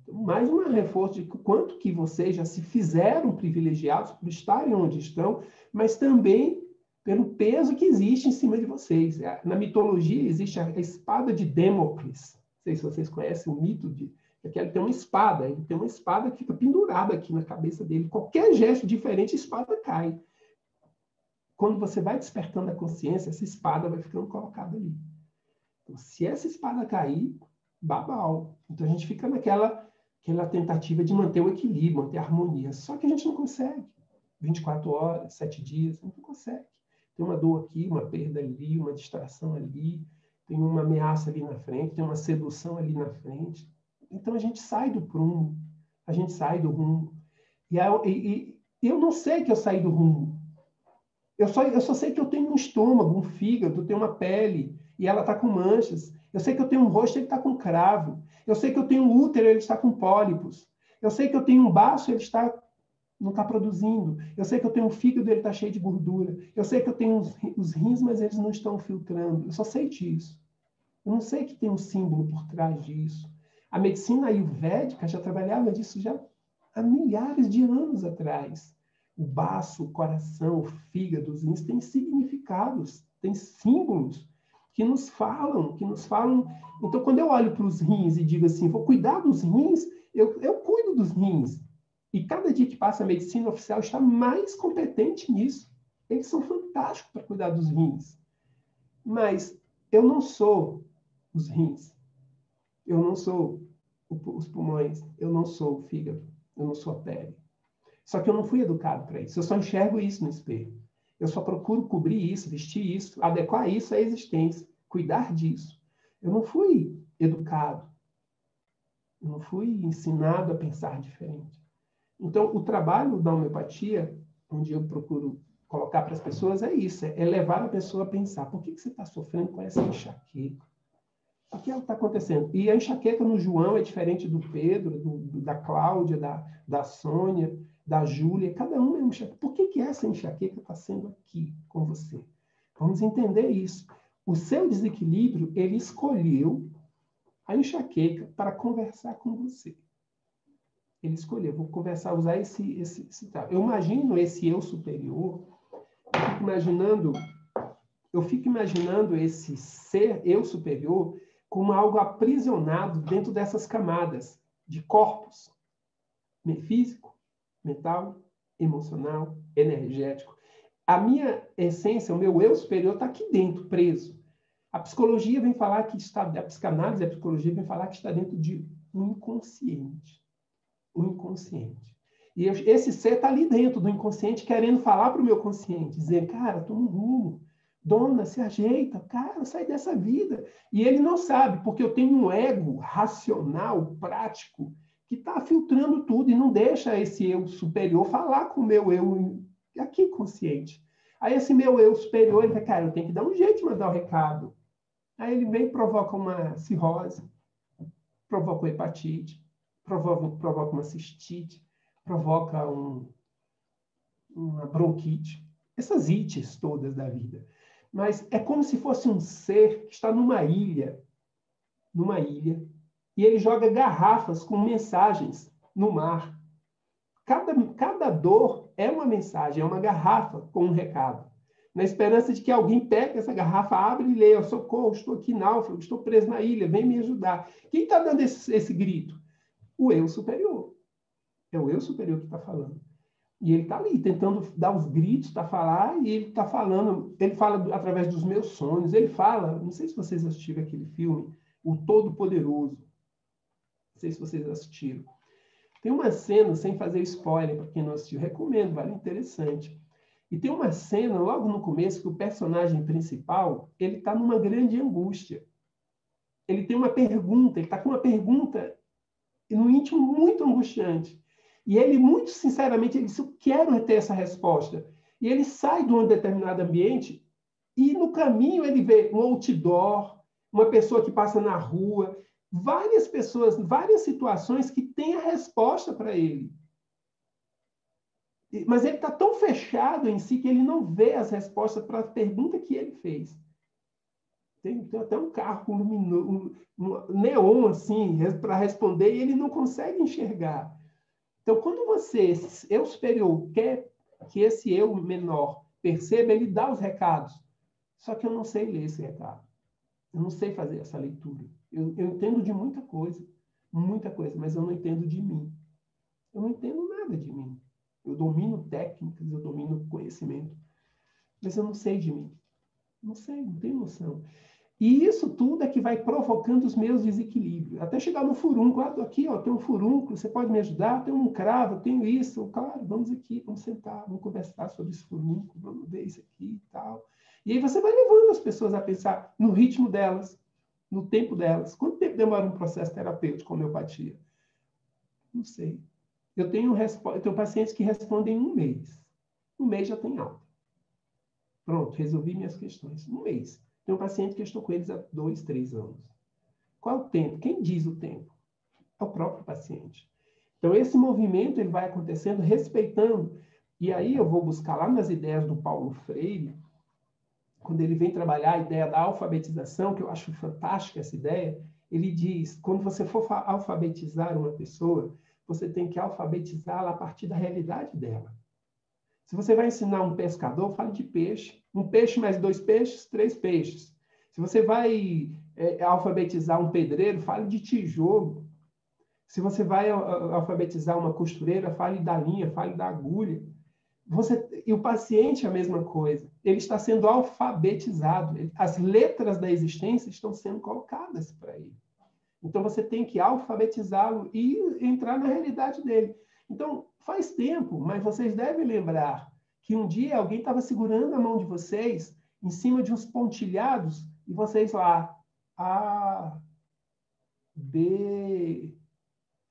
Então, mais um reforço de quanto que vocês já se fizeram privilegiados por estarem onde estão, mas também pelo peso que existe em cima de vocês. Na mitologia existe a espada de Damocles. Não sei se vocês conhecem o mito de que ele tem uma espada que fica pendurada aqui na cabeça dele. Qualquer gesto diferente, a espada cai. Quando você vai despertando a consciência, essa espada vai ficando colocada ali. Então, se essa espada cair, babau. Então a gente fica naquela tentativa de manter o equilíbrio, manter a harmonia. Só que a gente não consegue. 24 horas, 7 dias, não consegue. Tem uma dor aqui, uma perda ali, uma distração ali, tem uma ameaça ali na frente, tem uma sedução ali na frente. Então a gente sai do prumo, a gente sai do rumo. E eu não sei que eu saí do rumo. Eu só sei que eu tenho um estômago, um fígado, eu tenho uma pele, e ela está com manchas. Eu sei que eu tenho um rosto, ele está com cravo. Eu sei que eu tenho um útero, ele está com pólipos. Eu sei que eu tenho um baço, ele não está produzindo. Eu sei que eu tenho um fígado, ele está cheio de gordura. Eu sei que eu tenho os rins, mas eles não estão filtrando. Eu só sei disso. Eu não sei que tem um símbolo por trás disso. A medicina ayurvédica já trabalhava disso já há milhares de anos atrás. O baço, o coração, o fígado, os rins têm significados, têm símbolos que nos falam. Então, quando eu olho para os rins e digo assim, vou cuidar dos rins, eu cuido dos rins. E cada dia que passa, a medicina oficial está mais competente nisso. Eles são fantásticos para cuidar dos rins. Mas eu não sou os rins. Eu não sou os pulmões. Eu não sou o fígado. Eu não sou a pele. Só que eu não fui educado para isso. Eu só enxergo isso no espelho. Eu só procuro cobrir isso, vestir isso, adequar isso à existência, cuidar disso. Eu não fui educado. Eu não fui ensinado a pensar diferente. Então, o trabalho da homeopatia, onde eu procuro colocar para as pessoas, é isso, é levar a pessoa a pensar, por que você está sofrendo com essa enxaqueca? O que está acontecendo? E a enxaqueca no João é diferente do Pedro, da Cláudia, da Sônia, da Júlia, cada um é uma enxaqueca. Por que essa enxaqueca está sendo aqui com você? Vamos entender isso. O seu desequilíbrio, ele escolheu a enxaqueca para conversar com você. Ele escolheu, vou conversar, usar esse eu imagino esse eu superior, eu fico imaginando esse ser eu superior como algo aprisionado dentro dessas camadas de corpos, físico, mental, emocional, energético. A minha essência, o meu eu superior está aqui dentro, preso. A psicologia vem falar que está, a psicanálise, a psicologia vem falar que está dentro de um inconsciente. O inconsciente. E esse ser está ali dentro do inconsciente, querendo falar para o meu consciente, dizer, cara, toma um rumo, dona, se ajeita, cara, sai dessa vida. E ele não sabe, porque eu tenho um ego racional, prático, que está filtrando tudo e não deixa esse eu superior falar com o meu eu aqui consciente. Aí esse meu eu superior, ele fala, cara, eu tenho que dar um jeito de mandar o recado. Aí ele vem e provoca uma cirrose, provoca uma hepatite, provoca uma cistite, provoca uma bronquite, essas ites todas da vida. Mas é como se fosse um ser que está numa ilha, e ele joga garrafas com mensagens no mar. Cada dor é uma mensagem, é uma garrafa com um recado. Na esperança de que alguém pegue essa garrafa, abre e leia, socorro, estou aqui náufrago, estou preso na ilha, vem me ajudar. Quem está dando esse grito? O eu superior. É o eu superior que está falando. E ele está ali, tentando dar os gritos para falar, e ele está falando, ele fala através dos meus sonhos, ele fala, não sei se vocês assistiram aquele filme, O Todo-Poderoso. sei se vocês assistiram. Tem uma cena, sem fazer spoiler, para quem não assistiu, recomendo, vale, interessante. E tem uma cena, logo no começo, que o personagem principal, ele está numa grande angústia. Ele tem uma pergunta, ele está com uma pergunta no íntimo muito angustiante. E ele, muito sinceramente, ele disse, eu quero ter essa resposta. E ele sai de um determinado ambiente e, no caminho, ele vê um outdoor, uma pessoa que passa na rua, várias pessoas, várias situações que têm a resposta para ele. Mas ele está tão fechado em si que ele não vê as respostas para a pergunta que ele fez. Tem até um carro luminoso, um neon assim, para responder, e ele não consegue enxergar. Então, quando você, eu superior, quer que esse eu menor perceba, ele dá os recados. Só que eu não sei ler esse recado. Eu não sei fazer essa leitura. Eu entendo de muita coisa, mas eu não entendo de mim. Eu não entendo nada de mim. Eu domino técnicas, eu domino conhecimento, mas eu não sei de mim. Não sei, não tenho noção. E isso tudo é que vai provocando os meus desequilíbrios. Até chegar no furúnculo. Aqui, ó, tem um furúnculo, você pode me ajudar? Tem um cravo, eu tenho isso. Claro, vamos aqui, vamos sentar, vamos conversar sobre esse furúnculo, vamos ver isso aqui e tal. E aí você vai levando as pessoas a pensar no ritmo delas, no tempo delas. Quanto tempo demora um processo terapêutico com homeopatia? Não sei. Eu tenho pacientes que respondem em um mês. Um mês já tem alta. Pronto, resolvi minhas questões. Um mês. Tem um paciente que eu estou com eles há 2, 3 anos. Qual é o tempo? Quem diz o tempo? É o próprio paciente. Então, esse movimento ele vai acontecendo respeitando. E aí eu vou buscar lá nas ideias do Paulo Freire, quando ele vem trabalhar a ideia da alfabetização, que eu acho fantástica essa ideia, ele diz, quando você for alfabetizar uma pessoa, você tem que alfabetizá-la a partir da realidade dela. Se você vai ensinar um pescador, fale de peixe. Um peixe mais 2 peixes, 3 peixes. Se você vai alfabetizar um pedreiro, fale de tijolo. Se você vai alfabetizar uma costureira, fale da linha, fale da agulha. E o paciente é a mesma coisa. Ele está sendo alfabetizado. As letras da existência estão sendo colocadas para ele. Então, você tem que alfabetizá-lo e entrar na realidade dele. Então, faz tempo, mas vocês devem lembrar que um dia alguém estava segurando a mão de vocês em cima de uns pontilhados e vocês lá, A, B,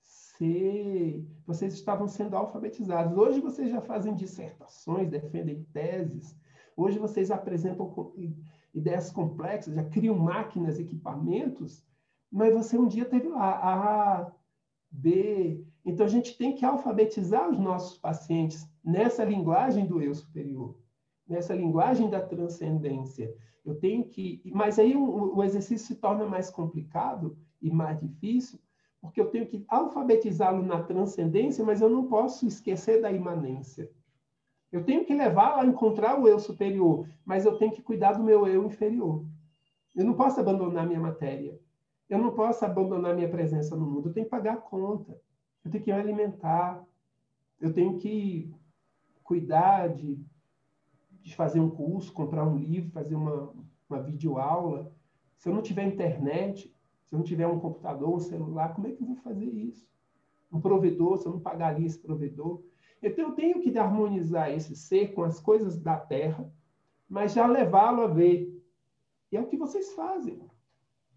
C, vocês estavam sendo alfabetizados. Hoje vocês já fazem dissertações, defendem teses. Hoje vocês apresentam ideias complexas, já criam máquinas, equipamentos, mas você um dia teve lá A, B. Então, a gente tem que alfabetizar os nossos pacientes nessa linguagem do eu superior, nessa linguagem da transcendência. Eu tenho que... Mas aí o exercício se torna mais complicado e mais difícil, porque eu tenho que alfabetizá-lo na transcendência, mas eu não posso esquecer da imanência. Eu tenho que levá-lo a encontrar o eu superior, mas eu tenho que cuidar do meu eu inferior. Eu não posso abandonar minha matéria. Eu não posso abandonar minha presença no mundo. Eu tenho que pagar a conta. Eu tenho que me alimentar. Eu tenho que cuidar de fazer um curso, comprar um livro, fazer uma videoaula. Se eu não tiver internet, se eu não tiver um computador, um celular, como é que eu vou fazer isso? Um provedor, se eu não pagar ali esse provedor. Então, eu tenho que harmonizar esse ser com as coisas da Terra, mas já levá-lo a ver. E é o que vocês fazem.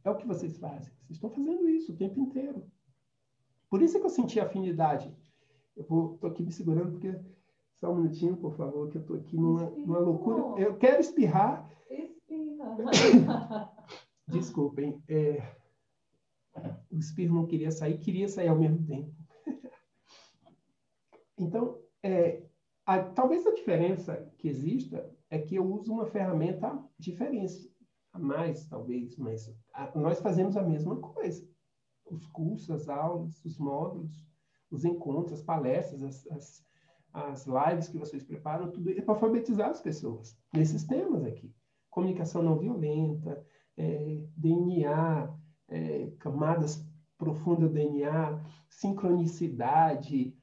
É o que vocês fazem. Vocês estão fazendo isso o tempo inteiro. Por isso é que eu senti afinidade. Eu estou aqui me segurando, porque... Só um minutinho, por favor, que eu estou aqui numa loucura. Eu quero espirrar.
Espirra.
Desculpem. O espirro não queria sair ao mesmo tempo. Então, talvez a diferença que exista é que eu uso uma ferramenta diferente. A mais, talvez, mas nós fazemos a mesma coisa. Os cursos, as aulas, os módulos, os encontros, as palestras, as lives que vocês preparam, tudo é para alfabetizar as pessoas nesses temas aqui. Comunicação não violenta, DNA, camadas profundas do DNA, sincronicidade,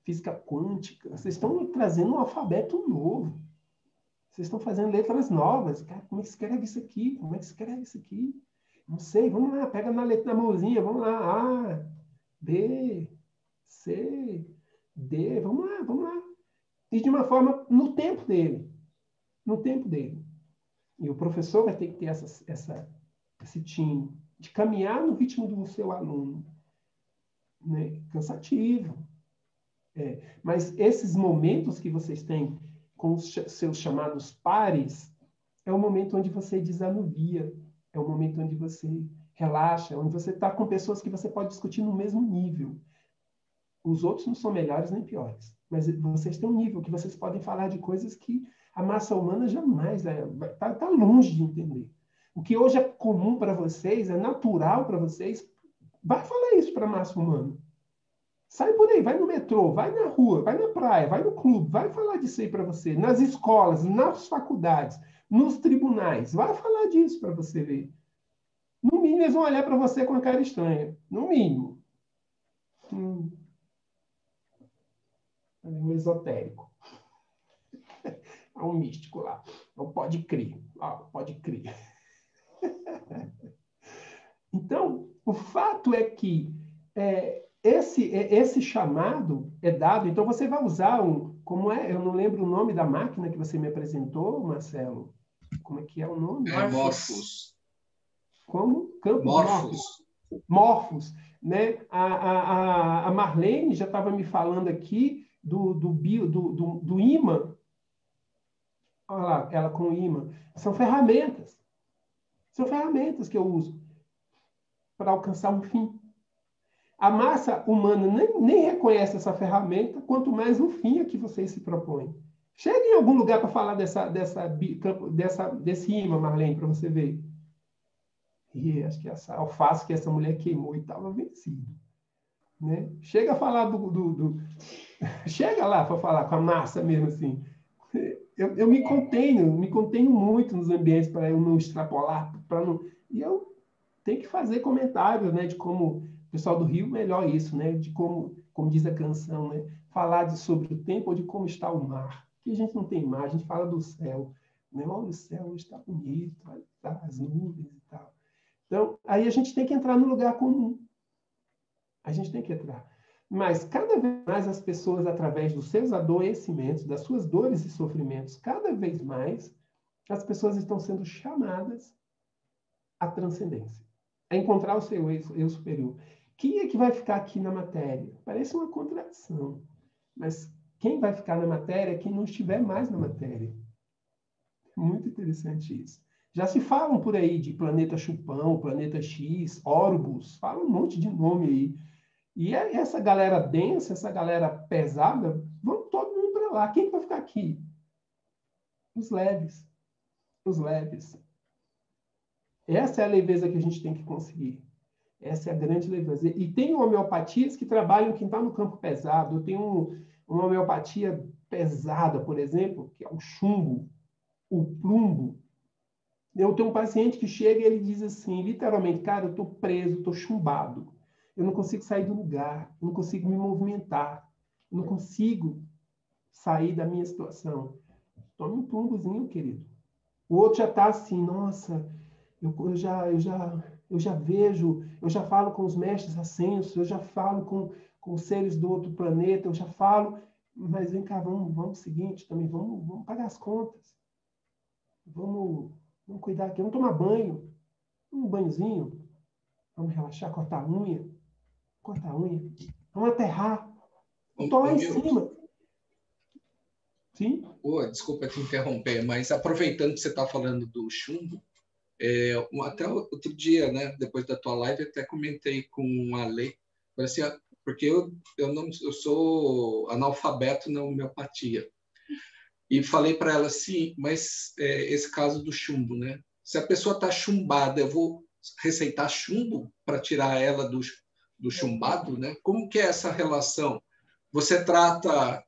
física quântica. Vocês estão trazendo um alfabeto novo. Vocês estão fazendo letras novas. Cara, como é que escreve isso aqui? Como é que escreve isso aqui? Não sei, vamos lá, pega na letra na mãozinha, vamos lá. A, B, C, D, vamos lá. E de uma forma, no tempo dele. No tempo dele. E o professor vai ter que ter esse time de caminhar no ritmo do seu aluno. Né? Cansativo. Mas esses momentos que vocês têm com os seus chamados pares é o momento onde você desanuvia, é o momento onde você relaxa, onde você está com pessoas que você pode discutir no mesmo nível. Os outros não são melhores nem piores, mas vocês têm um nível que vocês podem falar de coisas que a massa humana jamais está longe de entender. O que hoje é comum para vocês, é natural para vocês, vai falar isso para a massa humana. Sai por aí, vai no metrô, vai na rua, vai na praia, vai no clube, vai falar disso aí para você, nas escolas, nas faculdades, nos tribunais, vai falar disso para você ver. No mínimo, eles vão olhar para você com a cara estranha. No mínimo. É um esotérico. É um místico lá. Não pode crer. Pode crer. Então, o fato é que esse chamado é dado. Então, você vai usar como é? Eu não lembro o nome da máquina que você me apresentou, Marcelo. Como é que é o nome?
Morphos.
Como? Campos
Morphos.
Morphos. Né? A Marlene já estava me falando aqui do ímã. Olha lá, ela com o ímã. São ferramentas. São ferramentas que eu uso para alcançar um fim. A massa humana nem reconhece essa ferramenta, quanto mais o fim a que vocês se propõem. Chega em algum lugar para falar desse ímã, Marlene, para você ver. E acho que essa alface que essa mulher queimou e estava vencido. Né? Chega a falar Chega lá para falar com a massa mesmo assim. Eu me contenho muito nos ambientes para eu não extrapolar, e eu tenho que fazer comentários, né, de como o pessoal do Rio melhor isso, né, de como diz a canção, né, falar sobre o tempo ou de como está o mar. Porque a gente não tem mar, a gente fala do céu, né? Olha, o céu hoje está bonito, olha, tá, as nuvens e tal. Então, aí a gente tem que entrar no lugar comum. A gente tem que entrar. Mas, cada vez mais, as pessoas, através dos seus adoecimentos, das suas dores e sofrimentos, cada vez mais, as pessoas estão sendo chamadas à transcendência, a encontrar o seu eu superior. Quem é que vai ficar aqui na matéria? Parece uma contradição. Mas quem vai ficar na matéria é quem não estiver mais na matéria. Muito interessante isso. Já se falam por aí de planeta Chupão, planeta X, Orbus, falam um monte de nome aí. E essa galera densa, essa galera pesada, vão todo mundo para lá. Quem vai ficar aqui? Os leves. Os leves. Essa é a leveza que a gente tem que conseguir. Essa é a grande leveza. E tem homeopatias que trabalham quem está no campo pesado. Eu tenho uma homeopatia pesada, por exemplo, que é o chumbo, o plumbo. Eu tenho um paciente que chega e ele diz assim, literalmente, cara, eu estou preso, estou chumbado. Eu não consigo sair do lugar, eu não consigo me movimentar, eu não consigo sair da minha situação. Tome um plumbozinho, querido. O outro já está assim, nossa, eu já vejo, eu já falo com os mestres ascensos, eu já falo com os seres do outro planeta, eu já falo, mas vem cá, vamos o seguinte também, vamos pagar as contas. Vamos cuidar aqui, vamos tomar banho, um banhozinho, vamos relaxar, cortar a unha, vamos aterrar. Estou lá em cima. Sim?
Desculpa te interromper, mas aproveitando que você está falando do chumbo, até outro dia, né, depois da tua live, eu até comentei com a Lei, assim, porque eu sou analfabeto na homeopatia. E falei para ela assim, mas esse caso do chumbo, né? Se a pessoa está chumbada, eu vou receitar chumbo para tirar ela do chumbado, né? Como que é essa relação? Você trata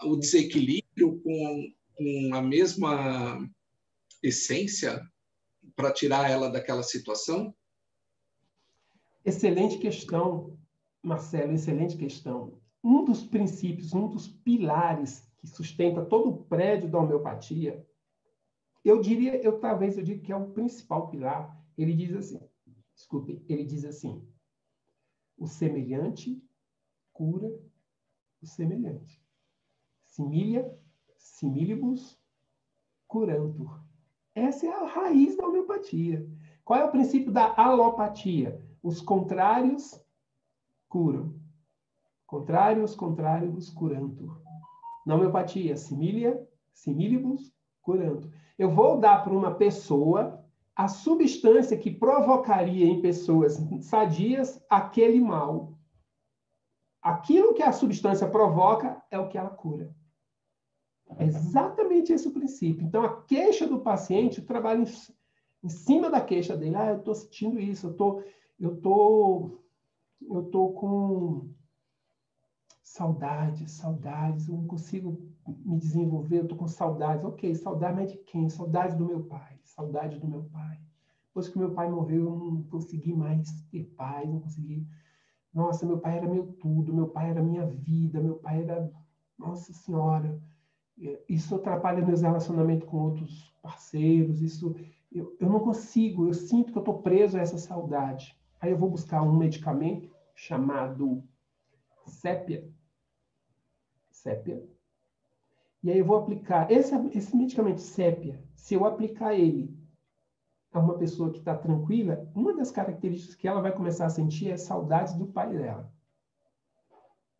o desequilíbrio com a mesma essência para tirar ela daquela situação?
Excelente questão, Marcelo, excelente questão. Um dos princípios, um dos pilares que sustenta todo o prédio da homeopatia, talvez eu diga que é o principal pilar, Ele diz assim, desculpe, ele diz assim, o semelhante cura o semelhante. Similia, similibus, curantur. Essa é a raiz da homeopatia. Qual é o princípio da alopatia? Os contrários curam. Contrários curantur. Na homeopatia, similia, similibus, curantur. Eu vou dar para uma pessoa a substância que provocaria em pessoas sadias aquele mal. Aquilo que a substância provoca é o que ela cura. É exatamente esse o princípio. Então, a queixa do paciente, eu trabalho em cima da queixa dele. Eu estou sentindo isso, eu tô com saudades, eu não consigo me desenvolver, eu estou com saudades. Ok, saudade, mas de quem? Saudade do meu pai, saudade do meu pai. Depois que meu pai morreu, eu não consegui mais ter paz, não consegui... Nossa, meu pai era meu tudo, meu pai era minha vida, meu pai era... Nossa Senhora... Isso atrapalha meus relacionamentos com outros parceiros, eu não consigo, eu sinto que eu estou preso a essa saudade. Aí eu vou buscar um medicamento chamado sépia, e aí eu vou aplicar, esse medicamento sépia, se eu aplicar ele a uma pessoa que está tranquila, uma das características que ela vai começar a sentir é saudades do pai dela.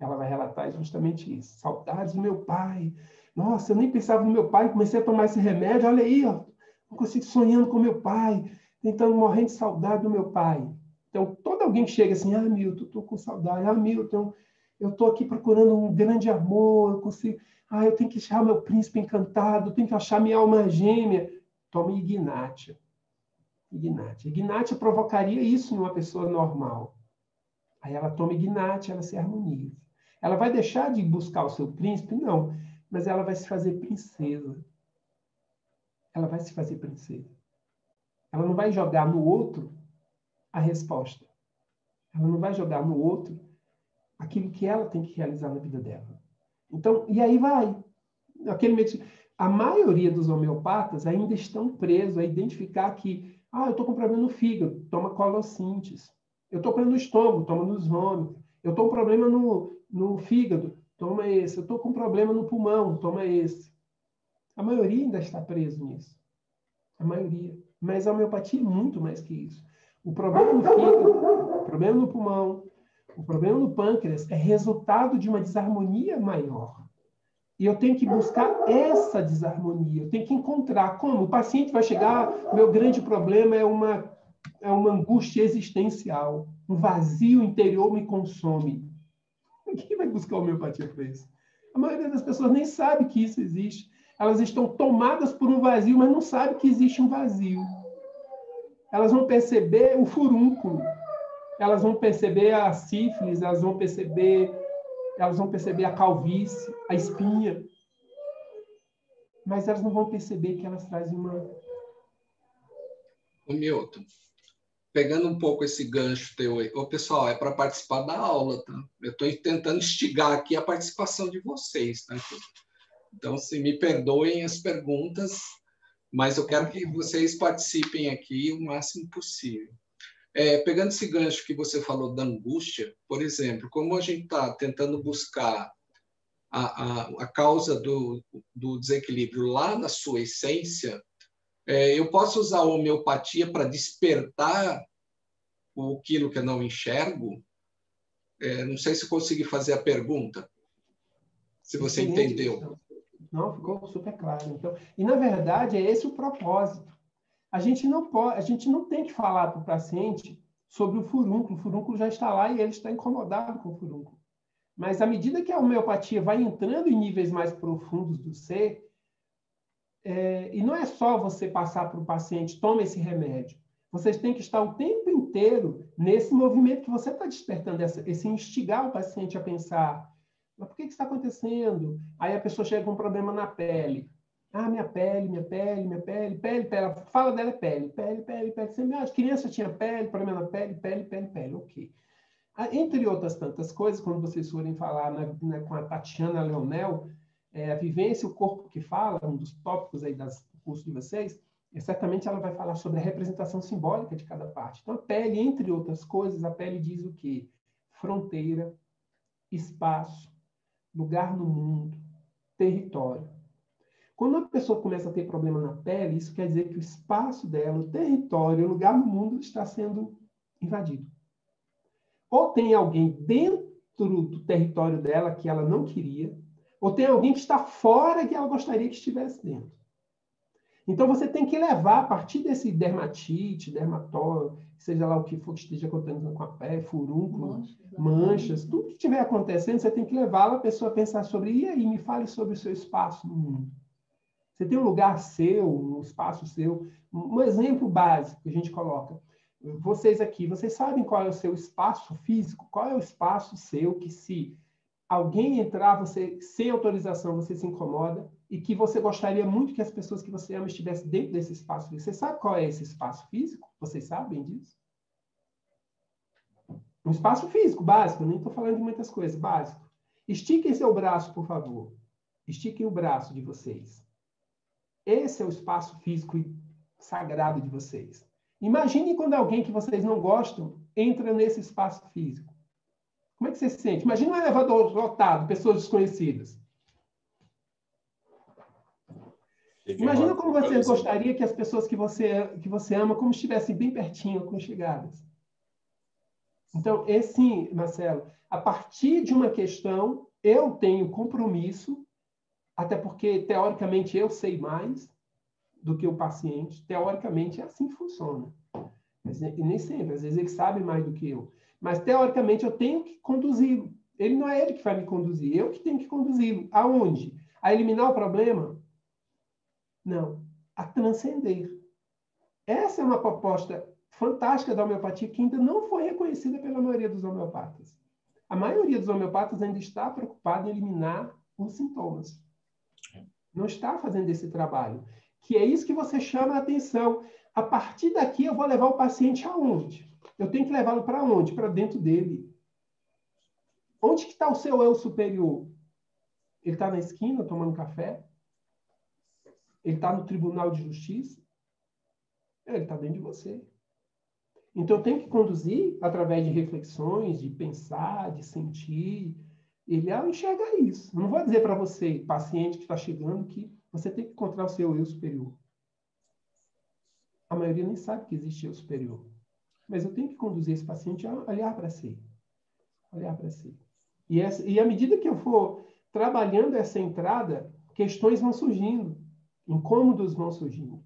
Ela vai relatar justamente isso, saudades do meu pai. Nossa, eu nem pensava no meu pai, comecei a tomar esse remédio, olha aí, ó, não consigo sonhando com meu pai, tentando morrer de saudade do meu pai. Então, todo alguém que chega assim, Milton, estou com saudade, Milton, eu estou aqui procurando um grande amor, eu consigo, eu tenho que achar meu príncipe encantado, eu tenho que achar minha alma gêmea. Tome Ignatia. Ignatia provocaria isso numa pessoa normal. Aí ela toma Ignatia, ela se harmoniza. Ela vai deixar de buscar o seu príncipe? Não. Mas ela vai se fazer princesa. Ela vai se fazer princesa. Ela não vai jogar no outro a resposta. Ela não vai jogar no outro aquilo que ela tem que realizar na vida dela. Então, e aí vai. A maioria dos homeopatas ainda estão presos a identificar que eu estou com problema no fígado, toma Colossintes. Eu estou com problema no estômago, toma Nusrome. Eu estou com problema no fígado, toma esse. Eu estou com problema no pulmão, toma esse. A maioria ainda está preso nisso. A maioria. Mas a homeopatia é muito mais que isso. O problema no fígado, o problema no pulmão, o problema no pâncreas é resultado de uma desarmonia maior. E eu tenho que buscar essa desarmonia. Eu tenho que encontrar como. O paciente vai chegar, meu grande problema é uma angústia existencial. Um vazio interior me consome. Quem vai buscar homeopatia para isso? A maioria das pessoas nem sabe que isso existe. Elas estão tomadas por um vazio, mas não sabem que existe um vazio. Elas vão perceber o furúnculo. Elas vão perceber a sífilis, elas vão perceber a calvície, a espinha. Mas elas não vão perceber que elas trazem uma...
Ô, Milton, pegando um pouco esse gancho teu aí. Pessoal, é para participar da aula, tá? Eu estou tentando instigar aqui a participação de vocês, tá? Então, se me perdoem as perguntas, mas eu quero que vocês participem aqui o máximo possível. Pegando esse gancho que você falou da angústia, por exemplo, como a gente está tentando buscar a causa do desequilíbrio lá na sua essência, eu posso usar a homeopatia para despertar aquilo que eu não enxergo? Não sei se consegui fazer a pergunta, se você entendeu.
Não, ficou super claro. Então, e, na verdade, é esse o propósito. A gente não tem que falar para o paciente sobre o furúnculo. O furúnculo já está lá e ele está incomodado com o furúnculo. Mas, à medida que a homeopatia vai entrando em níveis mais profundos do ser, e não é só você passar para o paciente, toma esse remédio. Vocês têm que estar o tempo inteiro nesse movimento que você está despertando, esse instigar o paciente a pensar, mas por que está acontecendo? Aí a pessoa chega com um problema na pele. Minha pele. Ela fala dela é pele. Sempre, criança tinha pele, problema na pele. Ok. Entre outras tantas coisas, quando vocês forem falar com a Tatiana Leonel, a vivência, o corpo que fala, um dos tópicos aí do curso de vocês, E certamente ela vai falar sobre a representação simbólica de cada parte. Então, a pele, entre outras coisas, a pele diz o quê? Fronteira, espaço, lugar no mundo, território. Quando a pessoa começa a ter problema na pele, isso quer dizer que o espaço dela, o território, o lugar no mundo está sendo invadido. Ou tem alguém dentro do território dela que ela não queria, ou tem alguém que está fora que ela gostaria que estivesse dentro. Então, você tem que levar, a partir desse dermatite, dermatóide, seja lá o que for que esteja acontecendo com a pele, furúnculo, manchas, tudo que estiver acontecendo, você tem que levá-la a pessoa a pensar sobre, e aí, me fale sobre o seu espaço no mundo. Você tem um lugar seu, um espaço seu. Um exemplo básico que a gente coloca. Vocês aqui, vocês sabem qual é o seu espaço físico? Qual é o espaço seu que, se alguém entrar, você, sem autorização, você se incomoda e que você gostaria muito que as pessoas que você ama estivessem dentro desse espaço físico? Você sabe qual é esse espaço físico? Vocês sabem disso? Um espaço físico básico, eu nem estou falando de muitas coisas, básico. Estiquem seu braço, por favor. Estiquem o braço de vocês. Esse é o espaço físico sagrado de vocês. Imagine quando alguém que vocês não gostam entra nesse espaço físico. Como é que você se sente? Imagina um elevador lotado, pessoas desconhecidas. Imagina como você gostaria que as pessoas que você ama como estivessem bem pertinho, aconchegadas. Então, sim, Marcelo, a partir de uma questão, eu tenho compromisso, até porque, teoricamente, eu sei mais do que o paciente. Teoricamente, é assim que funciona. Mas, e nem sempre. Às vezes, ele sabe mais do que eu. Mas, teoricamente, eu tenho que conduzi-lo. Ele não é ele que vai me conduzir. Eu que tenho que conduzi-lo. Aonde? A eliminar o problema? Não. A transcender. Essa é uma proposta fantástica da homeopatia que ainda não foi reconhecida pela maioria dos homeopatas. A maioria dos homeopatas ainda está preocupada em eliminar os sintomas. Não está fazendo esse trabalho. Que é isso que você chama a atenção. A partir daqui, eu vou levar o paciente aonde? Eu tenho que levá-lo para onde? Para dentro dele. Onde que está o seu eu superior? Ele está na esquina tomando café? Ele está no Tribunal de Justiça? Ele está dentro de você. Então, eu tenho que conduzir, através de reflexões, de pensar, de sentir, ele a enxergar isso. Não vou dizer para você, paciente que está chegando, que você tem que encontrar o seu eu superior. A maioria nem sabe que existe eu superior. Mas eu tenho que conduzir esse paciente a olhar para si. Olhar para si. E à medida que eu for trabalhando essa entrada, questões vão surgindo, incômodos vão surgindo.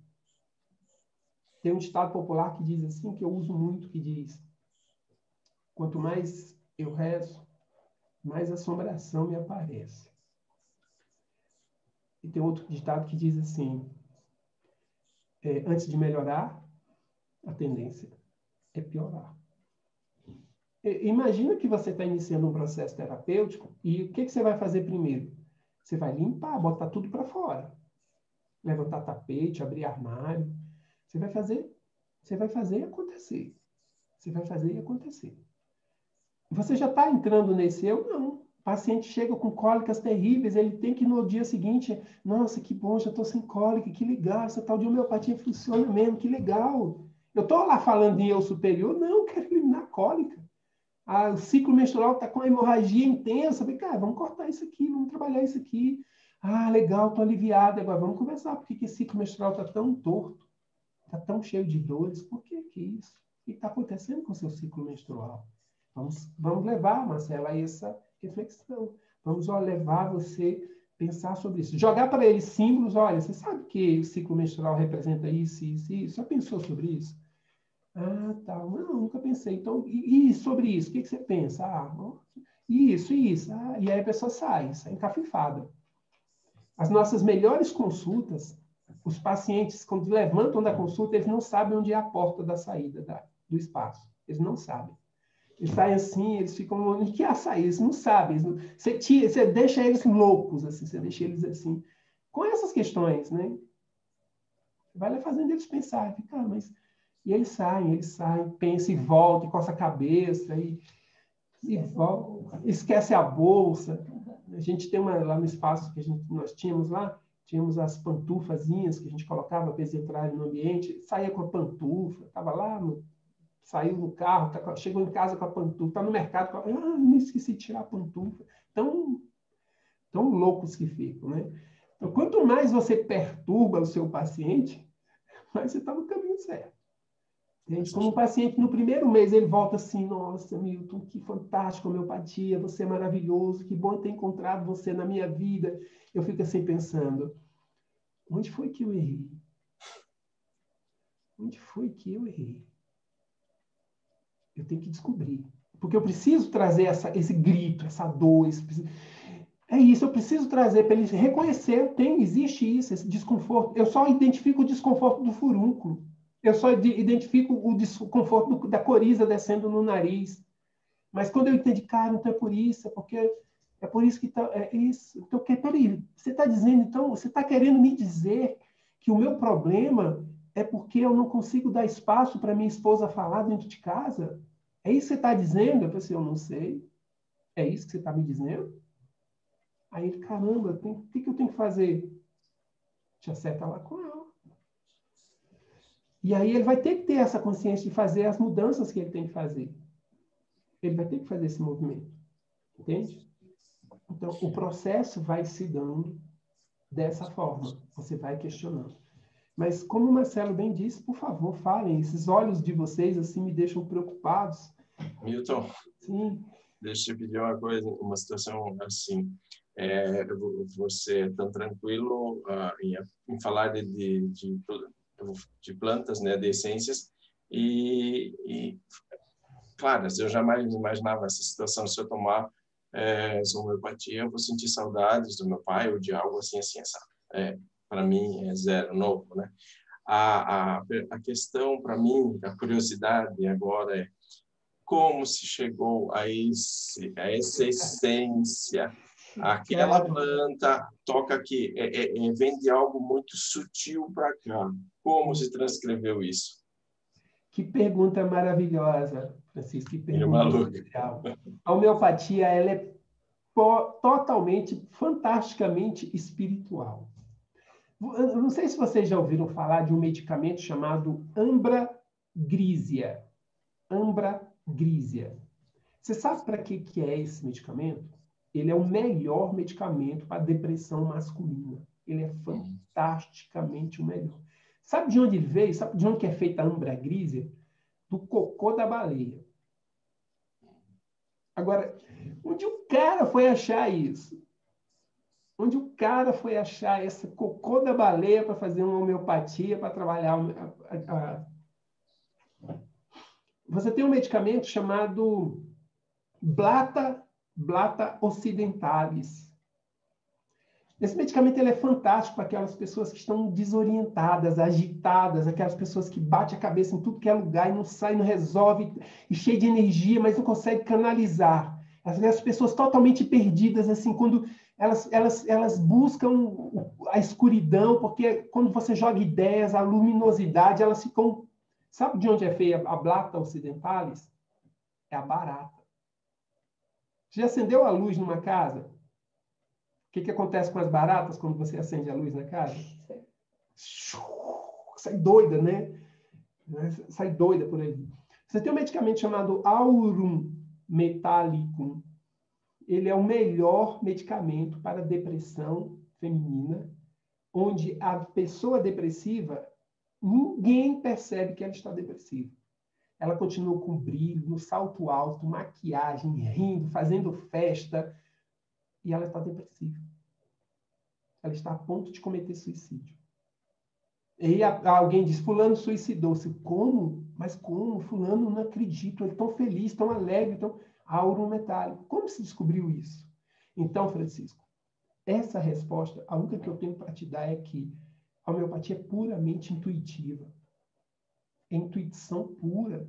Tem um ditado popular que diz assim, que eu uso muito, que diz: quanto mais eu rezo, mais assombração me aparece. E tem outro ditado que diz assim, antes de melhorar, a tendência é piorar. Imagina que você está iniciando um processo terapêutico e o que você vai fazer primeiro? Você vai limpar, botar tudo para fora. Levantar tapete, abrir armário. Você vai fazer e acontecer. Você vai fazer e acontecer. Você já está entrando nesse eu? Não. O paciente chega com cólicas terríveis, ele tem que no dia seguinte, nossa, que bom, já estou sem cólica, que legal, essa tal de homeopatia funciona mesmo, que legal. Eu estou lá falando em eu superior? Não, eu quero eliminar a cólica. O ciclo menstrual está com a hemorragia intensa. Falei, cara, vamos cortar isso aqui, vamos trabalhar isso aqui. Legal, estou aliviada. Agora vamos conversar. Por que esse ciclo menstrual está tão torto? Está tão cheio de dores? Por que isso? O que está acontecendo com o seu ciclo menstrual? Vamos levar, Marcela, a essa reflexão. Vamos levar você a pensar sobre isso. Jogar para ele símbolos. Olha, você sabe que o ciclo menstrual representa isso, isso, isso? Já pensou sobre isso? Tá. Não, nunca pensei. Então, e sobre isso? O que você pensa? Isso. E aí a pessoa sai encafifada. As nossas melhores consultas, os pacientes, quando levantam da consulta, eles não sabem onde é a porta da saída do espaço. Eles não sabem. Eles saem assim, eles ficam... Onde que é a saída? Eles não sabem. Você deixa eles loucos, assim, você deixa eles assim. Com essas questões, né? Você vai fazendo eles pensar. Mas... E eles saem, pensam e voltam, e coça a cabeça, e volta, esquece a bolsa. A gente tem lá no espaço que nós tínhamos lá, tínhamos as pantufazinhas que a gente colocava para eles entrarem no ambiente, saía com a pantufa, estava lá, saiu no carro, chegou em casa com a pantufa, está no mercado, me esqueci de tirar a pantufa. Tão loucos que ficam, né? Então, quanto mais você perturba o seu paciente, mais você está no caminho certo. Entende? Como o paciente, no primeiro mês, ele volta assim, nossa, Milton, que fantástico a homeopatia, você é maravilhoso, que bom ter encontrado você na minha vida. Eu fico assim pensando, onde foi que eu errei? Onde foi que eu errei? Eu tenho que descobrir. Porque eu preciso trazer esse grito, essa dor, é isso, eu preciso trazer para ele reconhecer, existe isso, esse desconforto. Eu só identifico o desconforto do furúnculo. Eu só identifico o desconforto da coriza descendo no nariz. Mas quando eu entendi, cara, então é por isso que tá, é isso. Então, peraí, você está dizendo, então, você está querendo me dizer que o meu problema é porque eu não consigo dar espaço para minha esposa falar dentro de casa? É isso que você está dizendo? Eu falei assim, eu não sei. É isso que você está me dizendo? Aí ele, caramba, o que eu tenho que fazer? Te acerta lá com ela. E aí ele vai ter que ter essa consciência de fazer as mudanças que ele tem que fazer. Ele vai ter que fazer esse movimento. Entende? Então, o processo vai se dando dessa forma. Você vai questionando. Mas, como o Marcelo bem disse, por favor, falem. Esses olhos de vocês, assim, me deixam preocupados.
Milton,
sim.
Deixa eu pedir uma coisa, uma situação assim. Você é tão tranquilo em falar de plantas, né, de essências, e claro, eu jamais imaginava essa situação. Se eu tomar essa homeopatia, eu vou sentir saudades do meu pai ou de algo assim, sabe? Para mim é zero, novo, né? A questão para mim, a curiosidade agora é como se chegou a essa essência. Aquela planta toca aqui, vem de algo muito sutil para cá. Como se transcreveu isso?
Que pergunta maravilhosa, Francisco. Que pergunta especial. A homeopatia, ela é totalmente, fantasticamente espiritual. Eu não sei se vocês já ouviram falar de um medicamento chamado Ambra Grísia. Ambra Grísia. Você sabe para que é esse medicamento? Ele é o melhor medicamento para depressão masculina. Ele é fantasticamente o melhor. Sabe de onde ele veio? Sabe de onde que é feita a Ambra Grísia? Do cocô da baleia. Agora, onde o cara foi achar isso? Onde o cara foi achar esse cocô da baleia para fazer uma homeopatia, para trabalhar Você tem um medicamento chamado Blata occidentalis. Esse medicamento ele é fantástico para aquelas pessoas que estão desorientadas, agitadas, aquelas pessoas que batem a cabeça em tudo que é lugar e não sai, não resolve, e cheio de energia, mas não consegue canalizar. As pessoas totalmente perdidas, assim, quando elas buscam a escuridão, porque quando você joga ideias, a luminosidade, elas ficam... Sabe de onde é feia a Blata occidentalis? É a barata. Você já acendeu a luz numa casa? O que acontece com as baratas quando você acende a luz na casa? Sai doida, né? Sai doida por aí. Você tem um medicamento chamado Aurum Metallicum. Ele é o melhor medicamento para depressão feminina, onde a pessoa depressiva, ninguém percebe que ela está depressiva. Ela continua com brilho, no salto alto, maquiagem, rindo, fazendo festa, e ela está depressiva. Ela está a ponto de cometer suicídio. E alguém diz, fulano suicidou-se. Como? Mas como? Fulano, não acredito. Ele é tão feliz, tão alegre, tão... Aurum metálico. Como se descobriu isso? Então, Francisco, essa resposta, a única que eu tenho para te dar é que a homeopatia é puramente intuitiva. É intuição pura.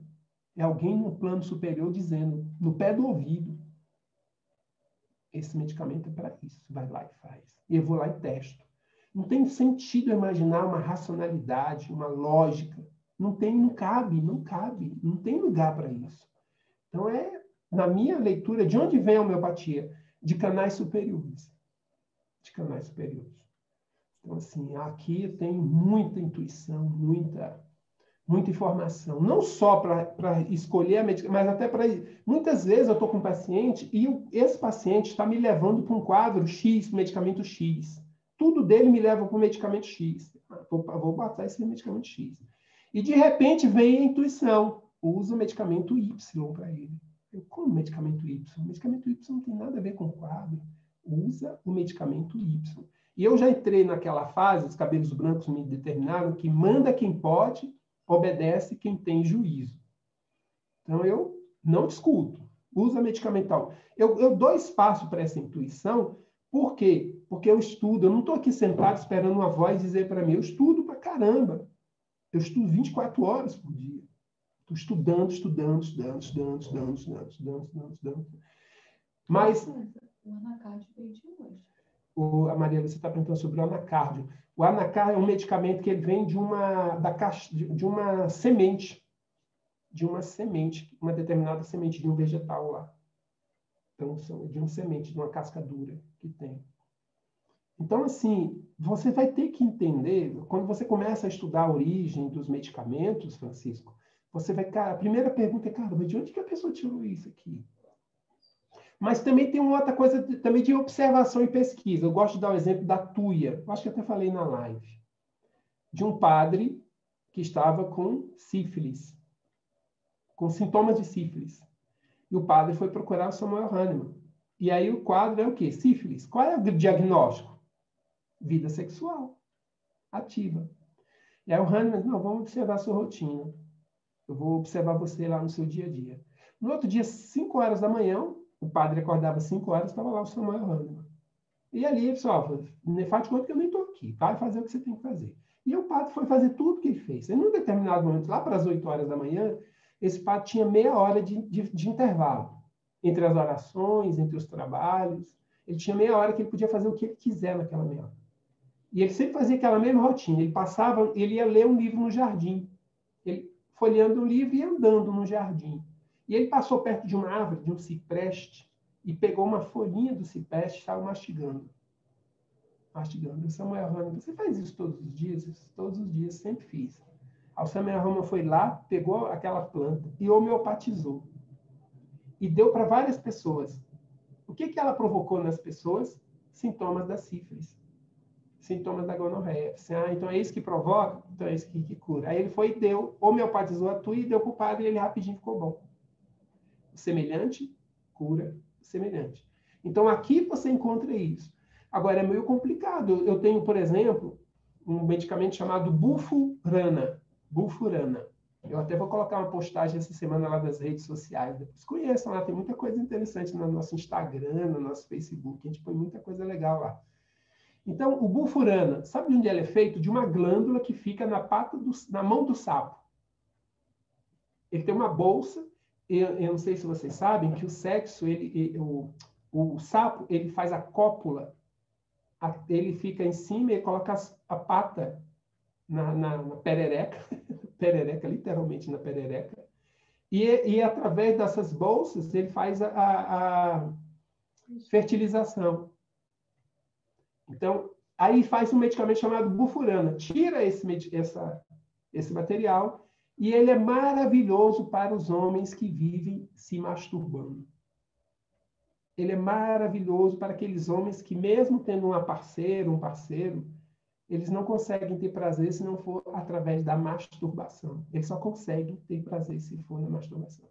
É alguém no plano superior dizendo, no pé do ouvido, esse medicamento é para isso. Vai lá e faz. E eu vou lá e testo. Não tem sentido imaginar uma racionalidade, uma lógica. Não cabe. Não tem lugar para isso. Então, na minha leitura, de onde vem a homeopatia? De canais superiores. De canais superiores. Então, assim, aqui eu tenho muita intuição, muita informação. Não só para escolher a medicação, mas até para... Muitas vezes eu estou com um paciente e esse paciente está me levando para um quadro X, medicamento X. Tudo dele me leva para o medicamento X. Vou botar esse medicamento X. E, de repente, vem a intuição. Usa o medicamento Y para ele. Como medicamento Y? O medicamento Y não tem nada a ver com o quadro. Usa o medicamento Y. E eu já entrei naquela fase, os cabelos brancos me determinaram, que manda quem pode, obedece quem tem juízo. Então, eu não discuto. Usa medicamental. Eu dou espaço para essa intuição. Por quê? Porque eu estudo. Eu não estou aqui sentado esperando uma voz dizer para mim. Eu estudo para caramba. Eu estudo 24 horas por dia. Estou estudando. Mas...
O anacardio veio de onde?
A Maria, você está perguntando sobre o anacardio. O anacardio é um medicamento que ele vem de uma semente. De uma semente, uma determinada semente de um vegetal lá. Então, de uma semente, de uma casca dura que tem. Então, assim, você vai ter que entender, quando você começa a estudar a origem dos medicamentos, Francisco, você vai... A primeira pergunta é, cara, mas de onde que a pessoa tirou isso aqui? Mas também tem uma outra coisa também de observação e pesquisa. Eu gosto de dar o exemplo da tuia. Eu acho que até falei na live. De um padre que estava com sífilis. Com sintomas de sífilis. E o padre foi procurar o Samuel Hahnemann. E aí o quadro é o quê? Sífilis. Qual é o diagnóstico? Vida sexual ativa. E aí o Hahnemann, não, vamos observar a sua rotina. Eu vou observar você lá no seu dia a dia. No outro dia, 5 horas da manhã, o padre acordava 5 horas, estava lá o Samuel Hahnemann. E ali ele disse, faz de conta que eu nem estou aqui. Vai fazer o que você tem que fazer. E o padre foi fazer tudo o que ele fez. E num determinado momento, lá para as 8 horas da manhã, esse padre tinha meia hora de intervalo. Entre as orações, entre os trabalhos. Ele tinha meia hora que ele podia fazer o que ele quiser naquela meia hora. E ele sempre fazia aquela mesma rotina. Ele ia ler um livro no jardim. Ele folheando o livro e andando no jardim. E ele passou perto de uma árvore, de um cipreste, e pegou uma folhinha do cipreste e estava mastigando. O Samuel Hahnemann, você faz isso todos os dias? Todos os dias, sempre fiz. O Samuel Hahnemann foi lá, pegou aquela planta e homeopatizou. E deu para várias pessoas. O que ela provocou nas pessoas? Sintomas da sífilis. Sintomas da gonorreia. Então é isso que provoca? Então é isso que cura. Aí ele foi e deu, homeopatizou a tuia e deu para o padre e ele rapidinho ficou bom. Semelhante, cura semelhante. Então, aqui você encontra isso. Agora, é meio complicado. Eu tenho, por exemplo, um medicamento chamado Bufurana. Bufurana. Eu até vou colocar uma postagem essa semana lá das redes sociais. Depois conheçam lá, tem muita coisa interessante no nosso Instagram, no nosso Facebook. A gente põe muita coisa legal lá. Então, o Bufurana, sabe de onde ele é feito? De uma glândula que fica na mão do sapo. Ele tem uma bolsa. Eu não sei se vocês sabem que o sexo, o sapo, ele faz a cópula, ele fica em cima e coloca a pata na perereca, perereca, literalmente na perereca, e através dessas bolsas ele faz a fertilização. Então, aí faz um medicamento chamado Bufurana, tira esse material. E ele é maravilhoso para os homens que vivem se masturbando. Ele é maravilhoso para aqueles homens que, mesmo tendo um parceiro, eles não conseguem ter prazer se não for através da masturbação. Eles só conseguem ter prazer se for na masturbação.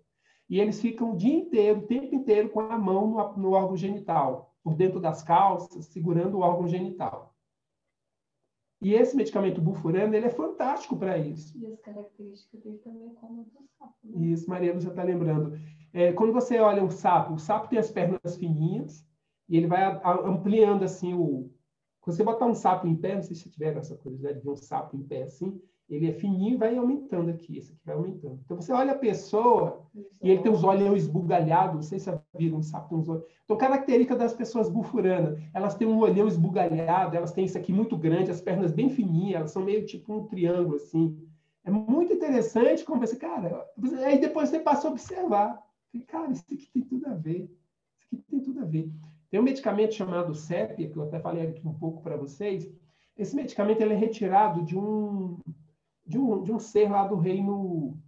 E eles ficam o dia inteiro, o tempo inteiro, com a mão no órgão genital, por dentro das calças, segurando o órgão genital. E esse medicamento Bufurana, ele é fantástico para isso.
E as características dele também é como do sapo, né?
Isso, Maria já está lembrando. Quando você olha o sapo tem as pernas fininhas e ele vai ampliando assim Quando você botar um sapo em pé, não sei se você tiver essa curiosidade de ver um sapo em pé assim, ele é fininho e vai aumentando aqui, esse aqui vai aumentando. Então você olha a pessoa e ele tem os olhos esbugalhados, não sei se você viram um sapo tem uns olhos. Então, característica das pessoas Bufurana, elas têm um olhão esbugalhado, elas têm isso aqui muito grande, as pernas bem fininhas, elas são meio tipo um triângulo assim. É muito interessante como você, cara, aí depois você passa a observar. Cara, isso aqui tem tudo a ver. Isso aqui tem tudo a ver. Tem um medicamento chamado Sépia, que eu até falei aqui um pouco para vocês. Esse medicamento ele é retirado de um ser lá do reino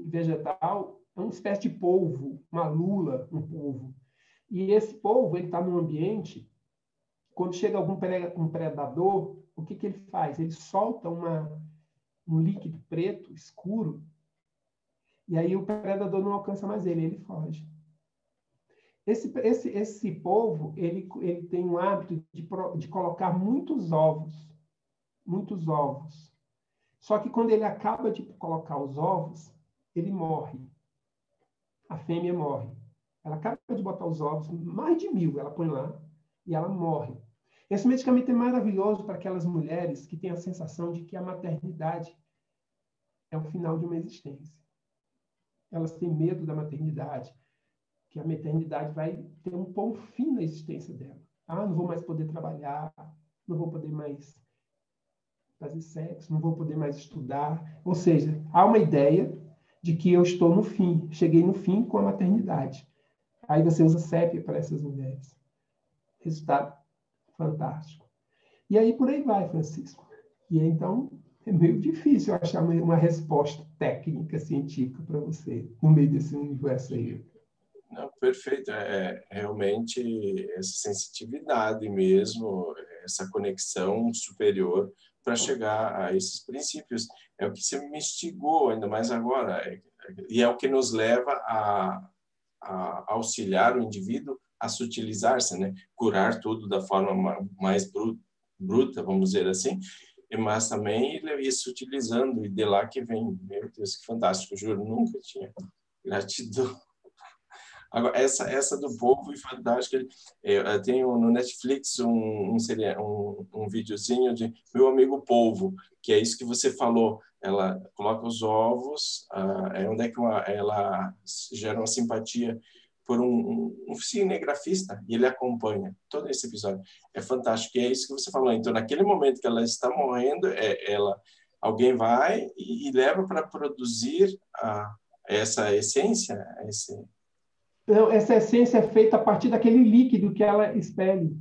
vegetal, é uma espécie de polvo, uma lula, um polvo. E esse polvo ele está no ambiente, quando chega algum predador, o que ele faz? Ele solta um líquido preto, escuro, e aí o predador não alcança mais ele foge. Esse polvo, ele tem um hábito de colocar muitos ovos. Só que quando ele acaba de colocar os ovos, ele morre. A fêmea morre. Ela acaba de botar os ovos, mais de 1000 ela põe lá, e ela morre. Esse medicamento é maravilhoso para aquelas mulheres que têm a sensação de que a maternidade é o final de uma existência. Elas têm medo da maternidade, que a maternidade vai ter um fim na existência dela. Não vou mais poder trabalhar, não vou poder mais fazer sexo, não vou poder mais estudar. Ou seja, há uma ideia de que eu estou no fim, cheguei no fim com a maternidade. Aí você usa CEP para essas mulheres. Resultado fantástico. E aí por aí vai, Francisco. E então é meio difícil achar uma resposta técnica, científica para você no meio desse universo aí.
Não, perfeito. Realmente essa sensitividade mesmo, essa conexão superior para chegar a esses princípios. É o que você me instigou, ainda mais agora. E é o que nos leva a auxiliar o indivíduo a sutilizar-se, né? Curar tudo da forma mais bruta, vamos dizer assim, mas também ir sutilizando, e de lá que vem. Meu Deus, que fantástico, juro, nunca tinha. Gratidão. Agora, essa do povo é fantástica. Eu tenho no Netflix um videozinho de Meu Amigo Polvo, que é isso que você falou. Ela coloca os ovos, onde é que ela gera uma simpatia por um cinegrafista, e ele acompanha todo esse episódio. É fantástico, e é isso que você falou. Então, naquele momento que ela está morrendo, alguém vai e leva para produzir essa essência,
Não, essa essência é feita a partir daquele líquido que ela expele.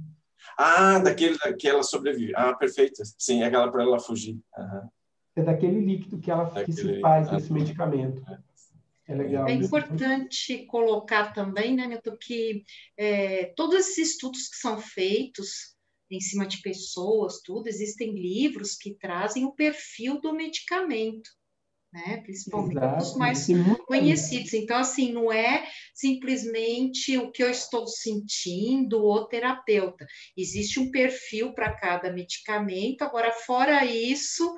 Daquele que ela sobrevive. Perfeito. Sim, é aquela para ela fugir. Uhum.
É daquele líquido que se faz esse medicamento. É legal.
É importante colocar também, né, Milton, que todos esses estudos que são feitos em cima de pessoas, existem livros que trazem o perfil do medicamento, né? Principalmente os mais conhecidos. Então, assim, não é simplesmente o que eu estou sentindo, o terapeuta. Existe um perfil para cada medicamento. Agora, fora isso,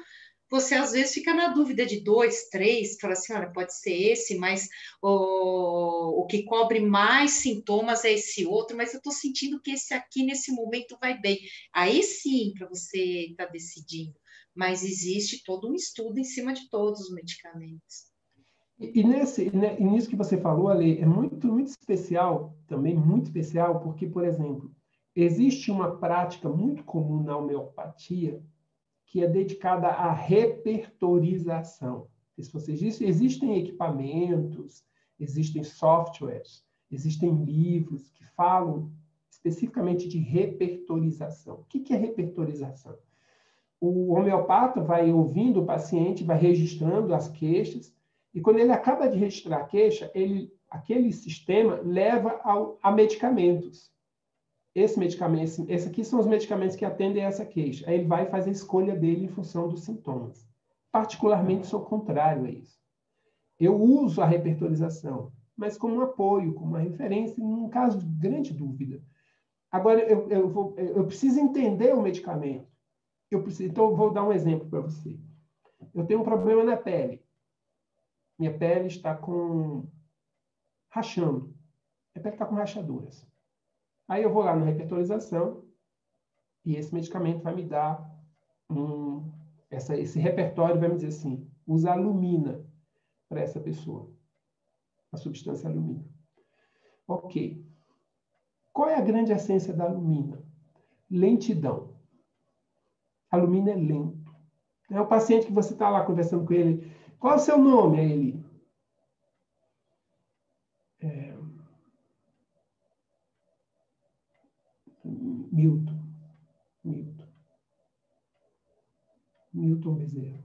você às vezes fica na dúvida de 2, 3, fala assim, olha, pode ser esse, mas o que cobre mais sintomas é esse outro, mas eu estou sentindo que esse aqui, nesse momento, vai bem. Aí sim, para você estar decidindo. Mas existe todo um estudo em cima de todos os medicamentos.
E nisso que você falou, Ale, é muito, muito especial, também muito especial, porque, por exemplo, existe uma prática muito comum na homeopatia que é dedicada à repertorização. Se vocês dizem, existem equipamentos, existem softwares, existem livros que falam especificamente de repertorização. O que é repertorização? O homeopata vai ouvindo o paciente, vai registrando as queixas, e quando ele acaba de registrar a queixa, aquele sistema leva a medicamentos. Esse aqui são os medicamentos que atendem a essa queixa. Aí ele vai fazer a escolha dele em função dos sintomas. Particularmente, sou contrário a isso. Eu uso a repertorização, mas como um apoio, como uma referência, em um caso de grande dúvida. Agora, eu preciso entender o medicamento. Então, eu vou dar um exemplo para você. Eu tenho um problema na pele. Minha pele está rachando. Minha pele está com rachaduras. Aí eu vou lá na repertorização e esse medicamento vai me dar esse repertório vai me dizer assim, usa alumina para essa pessoa. A substância alumina. Ok. Qual é a grande essência da alumina? Lentidão. A alumina é lento. É o paciente que você está lá conversando com ele. Qual é o seu nome? É ele. Milton. Milton Bezerra.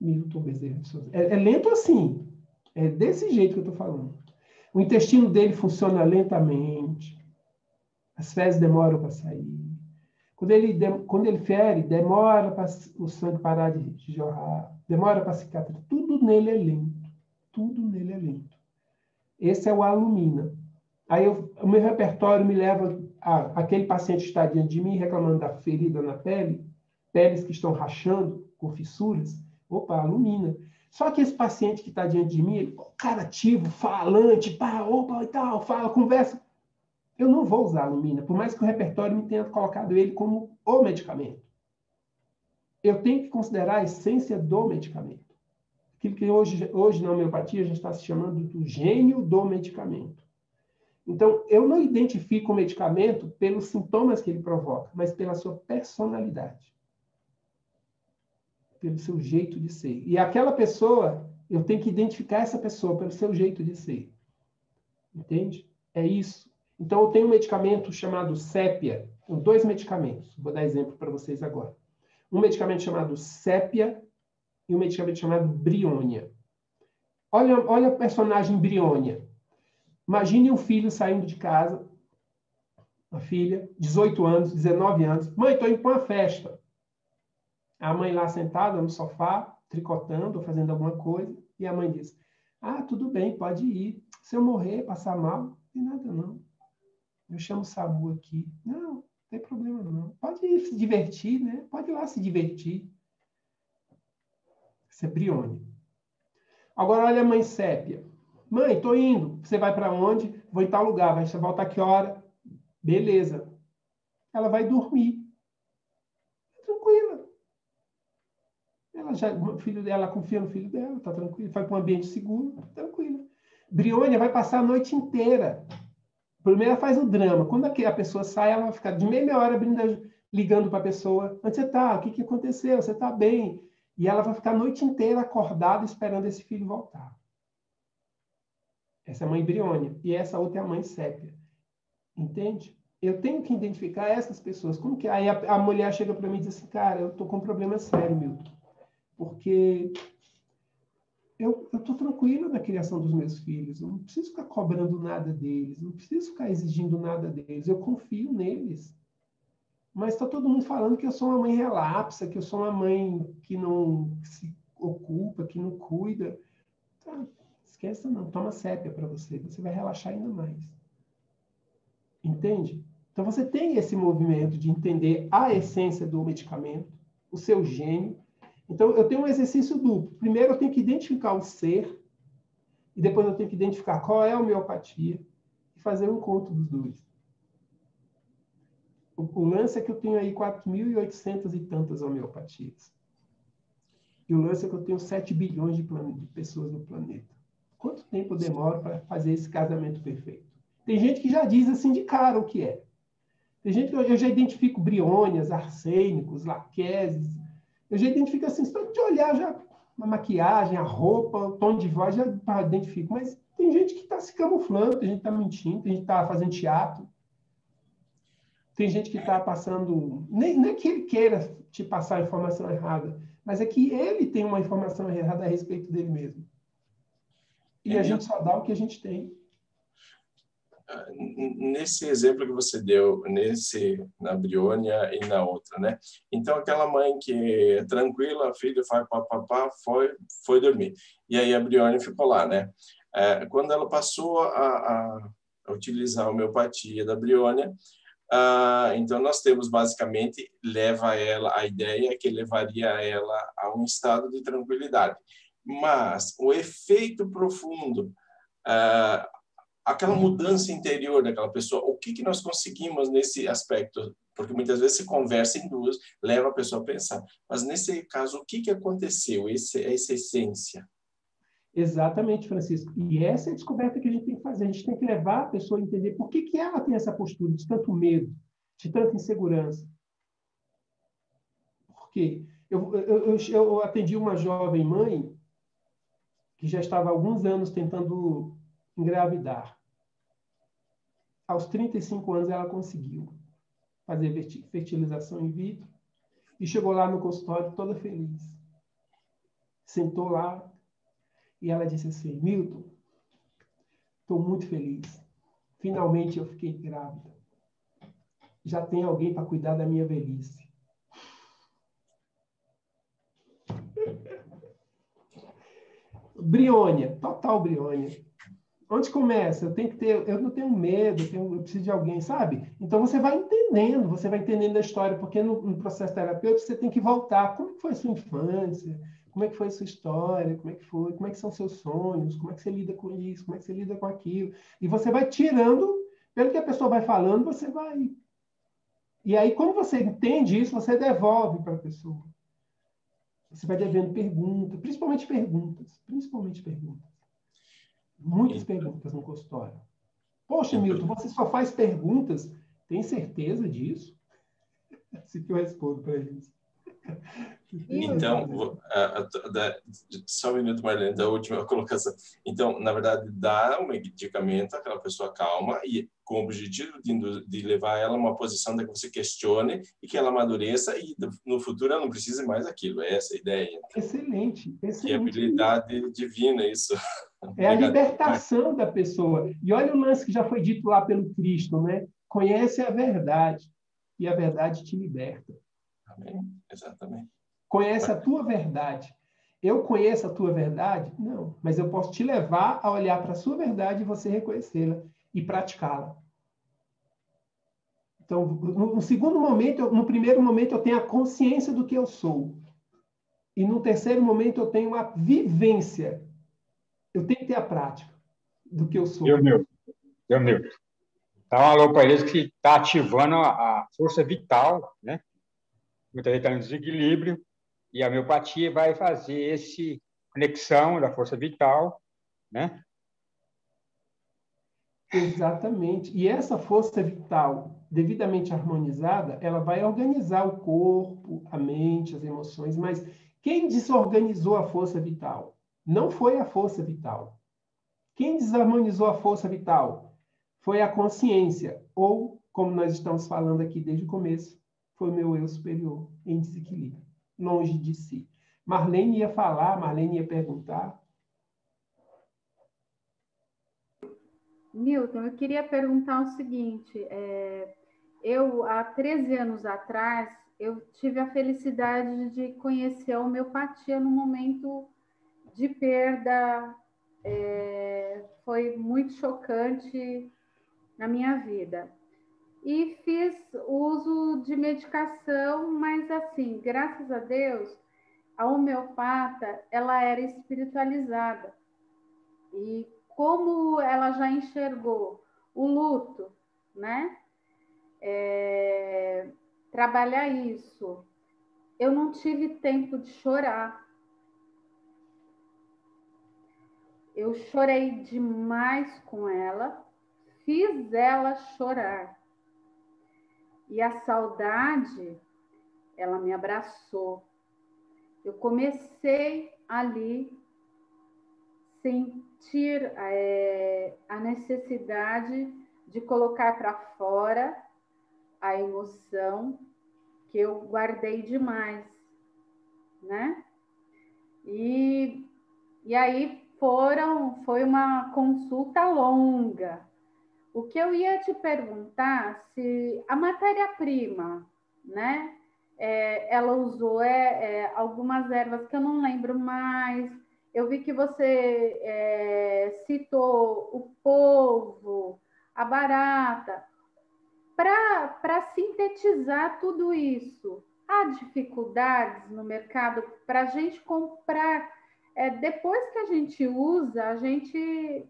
Milton Bezerra de Souza. É lento assim. É desse jeito que eu estou falando. O intestino dele funciona lentamente. As fezes demoram para sair. Quando ele fere, demora para o sangue parar de jorrar. Demora para cicatrizar. Tudo nele é lento. Tudo nele é lento. Esse é o alumina. Aí o meu repertório me leva a aquele paciente que está diante de mim reclamando da ferida na pele, peles que estão rachando com fissuras. Opa, alumina. Só que esse paciente que está diante de mim, ele, cara ativo, falante, pá, opa e tal, fala, conversa. Eu não vou usar alumina, por mais que o repertório me tenha colocado ele como o medicamento. Eu tenho que considerar a essência do medicamento. Aquilo que hoje na homeopatia a gente está se chamando do gênio do medicamento. Então, eu não identifico o medicamento pelos sintomas que ele provoca, mas pela sua personalidade. Pelo seu jeito de ser. E aquela pessoa, eu tenho que identificar essa pessoa pelo seu jeito de ser. Entende? É isso. Então, eu tenho um medicamento chamado Sépia. Tenho 2 medicamentos. Vou dar exemplo para vocês agora. Um medicamento chamado Sépia e um medicamento chamado Briônia. Olha a personagem Briônia. Imagine um filho saindo de casa, uma filha, 18 anos, 19 anos. Mãe, estou indo para uma festa. A mãe lá sentada no sofá, tricotando, fazendo alguma coisa. E a mãe diz, tudo bem, pode ir. Se eu morrer, passar mal, não tem nada não. Eu chamo o SAMU aqui. Não tem problema não. Pode ir se divertir, né? Pode ir lá se divertir. Isso é Briônia. Agora olha a mãe Sépia. Mãe, tô indo. Você vai para onde? Vou em tal lugar. Vai voltar que hora? Beleza. Ela vai dormir. Tranquila. O filho dela confia no filho dela, tá tranquilo. Vai para um ambiente seguro, tranquila. Briônia vai passar a noite inteira. Primeiro ela faz o drama. Quando a pessoa sai, ela vai ficar de meia hora ligando para a pessoa. Onde você está? O que aconteceu? Você está bem? E ela vai ficar a noite inteira acordada esperando esse filho voltar. Essa é a mãe Briônia. E essa outra é a mãe Sépia. Entende? Eu tenho que identificar essas pessoas. Como que... Aí a mulher chega para mim e diz assim, cara, eu estou com um problema sério, Milton. Porque eu estou tranquila na criação dos meus filhos. Eu não preciso ficar cobrando nada deles. Não preciso ficar exigindo nada deles. Eu confio neles. Mas está todo mundo falando que eu sou uma mãe relapsa, que eu sou uma mãe que não se ocupa, que não cuida. Tá, esqueça não. Toma Sépia para você. Você vai relaxar ainda mais. Entende? Então você tem esse movimento de entender a essência do medicamento, o seu gênio. Então, eu tenho um exercício duplo. Primeiro, eu tenho que identificar o ser, e depois eu tenho que identificar qual é a homeopatia, e fazer um encontro dos dois. O lance é que eu tenho aí 4.800 e tantas homeopatias. E o lance é que eu tenho 7 bilhões de pessoas no planeta. Quanto tempo eu demoro para fazer esse casamento perfeito? Tem gente que já diz assim de cara o que é. Tem gente que eu já identifico briônias, arsênicos, laqueses. Eu já identifico assim, só de olhar já a maquiagem, a roupa, o tom de voz, já identifico. Mas tem gente que está se camuflando, tem gente que está mentindo, tem gente que está fazendo teatro. Tem gente que está passando... Nem é que ele queira te passar a informação errada, mas é que ele tem uma informação errada a respeito dele mesmo. E a gente só dá o que a gente tem.
Nesse exemplo que você deu, na Briônia e na outra, né? Então, aquela mãe que é tranquila, a filha faz papapá, foi dormir. E aí a Briônia ficou lá, né? Quando ela passou a utilizar a homeopatia da Briônia, então nós temos basicamente, a ideia que levaria ela a um estado de tranquilidade. Mas o efeito profundo, aquela mudança interior daquela pessoa, o que nós conseguimos nesse aspecto? Porque muitas vezes se conversa em duas, leva a pessoa a pensar. Mas nesse caso, o que aconteceu? Essa essência.
Exatamente, Francisco. E essa é a descoberta que a gente tem que fazer. A gente tem que levar a pessoa a entender por que ela tem essa postura de tanto medo, de tanta insegurança. Por quê? Eu atendi uma jovem mãe que já estava há alguns anos tentando engravidar. Aos 35 anos ela conseguiu fazer fertilização in vitro E chegou lá no consultório toda feliz. Sentou lá e ela disse assim: Milton, estou muito feliz. Finalmente eu fiquei grávida. Já tem alguém para cuidar da minha velhice. Briônia, total Briônia. Onde começa? Eu não tenho medo, eu preciso de alguém, sabe? Então você vai entendendo a história, porque no processo terapêutico você tem que voltar. Como que foi a sua infância? Como é que foi a sua história? Como é que foi? Como é que são seus sonhos? Como é que você lida com isso? Como é que você lida com aquilo? E você vai tirando, pelo que a pessoa vai falando, você vai. E aí, quando você entende isso, você devolve para a pessoa. Você vai devendo perguntas, principalmente perguntas. Muitas perguntas no consultório. Poxa, Milton, você só faz perguntas. Tem certeza disso? Assim que eu respondo para eles.
Então, só um minuto, Marlene, da última colocação. Então, na verdade, dá um medicamento àquela pessoa calma e com o objetivo de levar ela a uma posição de que você questione e que ela amadureça e no futuro ela não precise mais daquilo. É essa a ideia.
Excelente.
Que habilidade divina isso.
É a libertação da pessoa. E olha o lance que já foi dito lá pelo Cristo, né? Conhece a verdade e a verdade te liberta.
Amém. Exatamente.
Conhece a tua verdade. Eu conheço a tua verdade? Não. Mas eu posso te levar a olhar para a sua verdade e você reconhecê-la e praticá-la. Então, no segundo momento, no primeiro momento, eu tenho a consciência do que eu sou. E no terceiro momento, eu tenho a vivência. Eu tenho que ter a prática do que eu sou.
Deu, Milton. Dá um alô para eles que está ativando a força vital, né? Muita gente está no desequilíbrio, e a homeopatia vai fazer essa conexão da força vital, né?
Exatamente. E essa força vital, devidamente harmonizada, ela vai organizar o corpo, a mente, as emoções, mas quem desorganizou a força vital? Não foi a força vital. Quem desarmonizou a força vital? Foi a consciência, ou, como nós estamos falando aqui desde o começo, foi o meu eu superior, em desequilíbrio, longe de si. Marlene ia falar, Marlene ia perguntar.
Milton, eu queria perguntar o seguinte, eu, há 13 anos atrás, eu tive a felicidade de conhecer a homeopatia no momento de perda, foi muito chocante na minha vida. E fiz uso de medicação, mas assim, graças a Deus, a homeopata, ela era espiritualizada. E como ela já enxergou o luto, né? Trabalhar isso. Eu não tive tempo de chorar. Eu chorei demais com ela, fiz ela chorar. E a saudade, ela me abraçou. Eu comecei ali sentir a necessidade de colocar para fora a emoção que eu guardei demais, né? E aí foi uma consulta longa. O que eu ia te perguntar, se a matéria-prima, né? Ela usou algumas ervas que eu não lembro mais. Eu vi que você citou o polvo, a barata. Para sintetizar tudo isso, há dificuldades no mercado para a gente comprar. Depois que a gente usa, a gente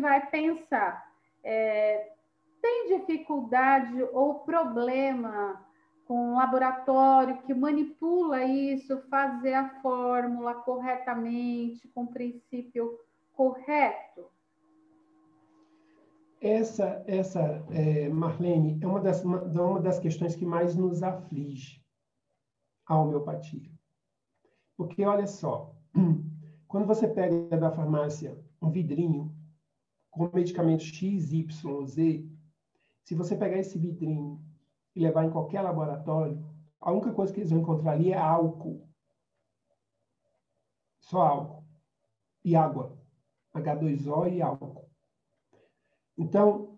vai pensar. Tem dificuldade ou problema com um laboratório que manipula isso, fazer a fórmula corretamente, com o princípio correto?
Essa Marlene, é uma das questões que mais nos aflige a homeopatia. Porque, olha só, quando você pega da farmácia um vidrinho com medicamento X, Y, Z, se você pegar esse vidrinho e levar em qualquer laboratório, A única coisa que eles vão encontrar ali é álcool. Só álcool. E água. H2O e álcool. Então,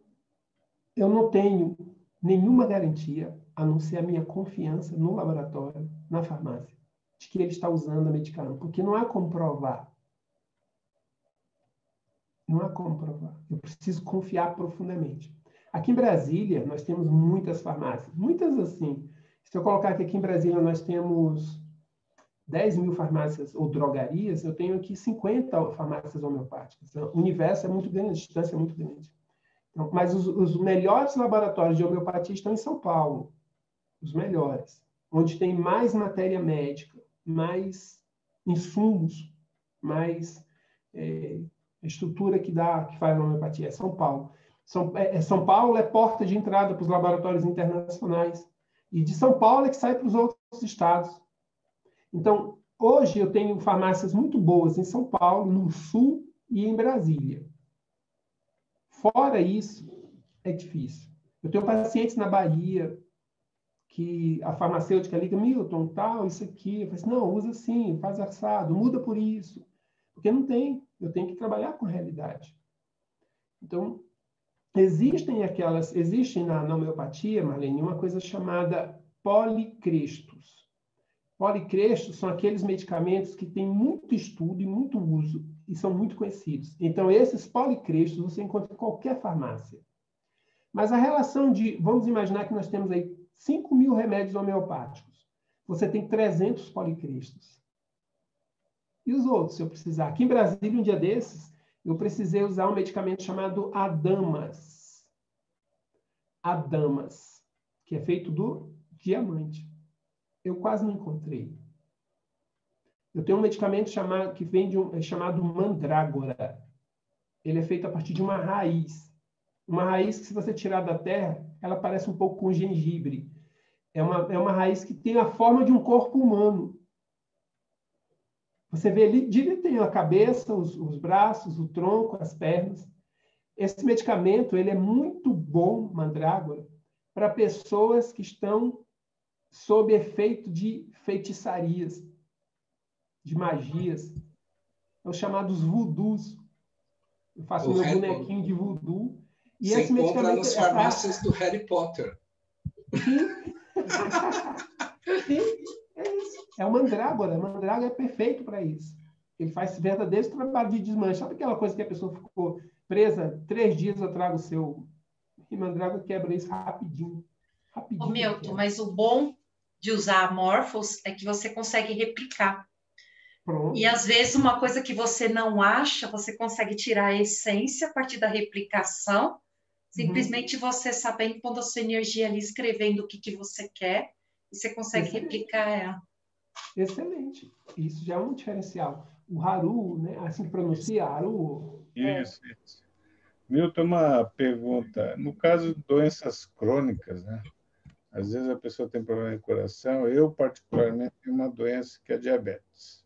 eu não tenho nenhuma garantia, a não ser a minha confiança no laboratório, na farmácia, de que ele está usando a medicação, porque não há como provar. Não há como provar. Eu preciso confiar profundamente. Aqui em Brasília, nós temos muitas farmácias. Muitas assim. Se eu colocar que aqui em Brasília nós temos 10 mil farmácias ou drogarias, eu tenho aqui 50 farmácias homeopáticas. O universo é muito grande, a distância é muito grande. Então, mas os melhores laboratórios de homeopatia estão em São Paulo. Os melhores. Onde tem mais matéria médica, mais insumos, mais estrutura que faz a homeopatia. É São Paulo. São Paulo é porta de entrada para os laboratórios internacionais. E de São Paulo é que sai para os outros estados. Então, hoje eu tenho farmácias muito boas em São Paulo, no Sul e em Brasília. Fora isso, é difícil. Eu tenho pacientes na Bahia que a farmacêutica liga, Milton, tal, isso aqui. Eu falo assim, não, usa assim, faz assado, muda por isso. Porque não tem. Eu tenho que trabalhar com a realidade. Então, existe na homeopatia, Marlene, uma coisa chamada policrestos. Policrestos são aqueles medicamentos que têm muito estudo e muito uso e são muito conhecidos. Então, esses policrestos você encontra em qualquer farmácia. Mas a relação vamos imaginar que nós temos aí 5 mil remédios homeopáticos. Você tem 300 policrestos. E os outros, se eu precisar? Aqui em Brasília, um dia desses, eu precisei usar um medicamento chamado Adamas. Adamas, que é feito do diamante. Eu quase não encontrei. Eu tenho um medicamento chamado mandrágora. Ele é feito a partir de uma raiz. Uma raiz que, se você tirar da terra, ela parece um pouco com gengibre. É uma raiz que tem a forma de um corpo humano. Você vê ali, tem a cabeça, os braços, o tronco, as pernas. Esse medicamento ele é muito bom, mandrágora, para pessoas que estão sob efeito de feitiçarias, de magias. É os chamados voodoos. Eu faço meu bonequinho de voodoo. E
você
esse
encontra
medicamento
nas farmácias do Harry Potter.
Sim. Sim, é isso. É o mandrágora. O mandrágora é perfeito para isso. Ele faz verdadeiro trabalho de desmanchar. Sabe aquela coisa que a pessoa ficou presa 3 dias, eu trago o seu... E mandrágora quebra isso rapidinho.
Ô, Milton, mas o bom de usar a Morphos é que você consegue replicar.
Pronto.
E às vezes uma coisa que você não acha, você consegue tirar a essência a partir da replicação, simplesmente você sabendo quando a sua energia ali escrevendo o que você quer, e você consegue replicar ela.
Excelente. Isso já é um diferencial. O Haru, né? Assim que pronuncia, Haru.
Isso. Milton, uma pergunta. No caso de doenças crônicas, né? Às vezes a pessoa tem problema de coração. Eu, particularmente, tenho uma doença que é diabetes.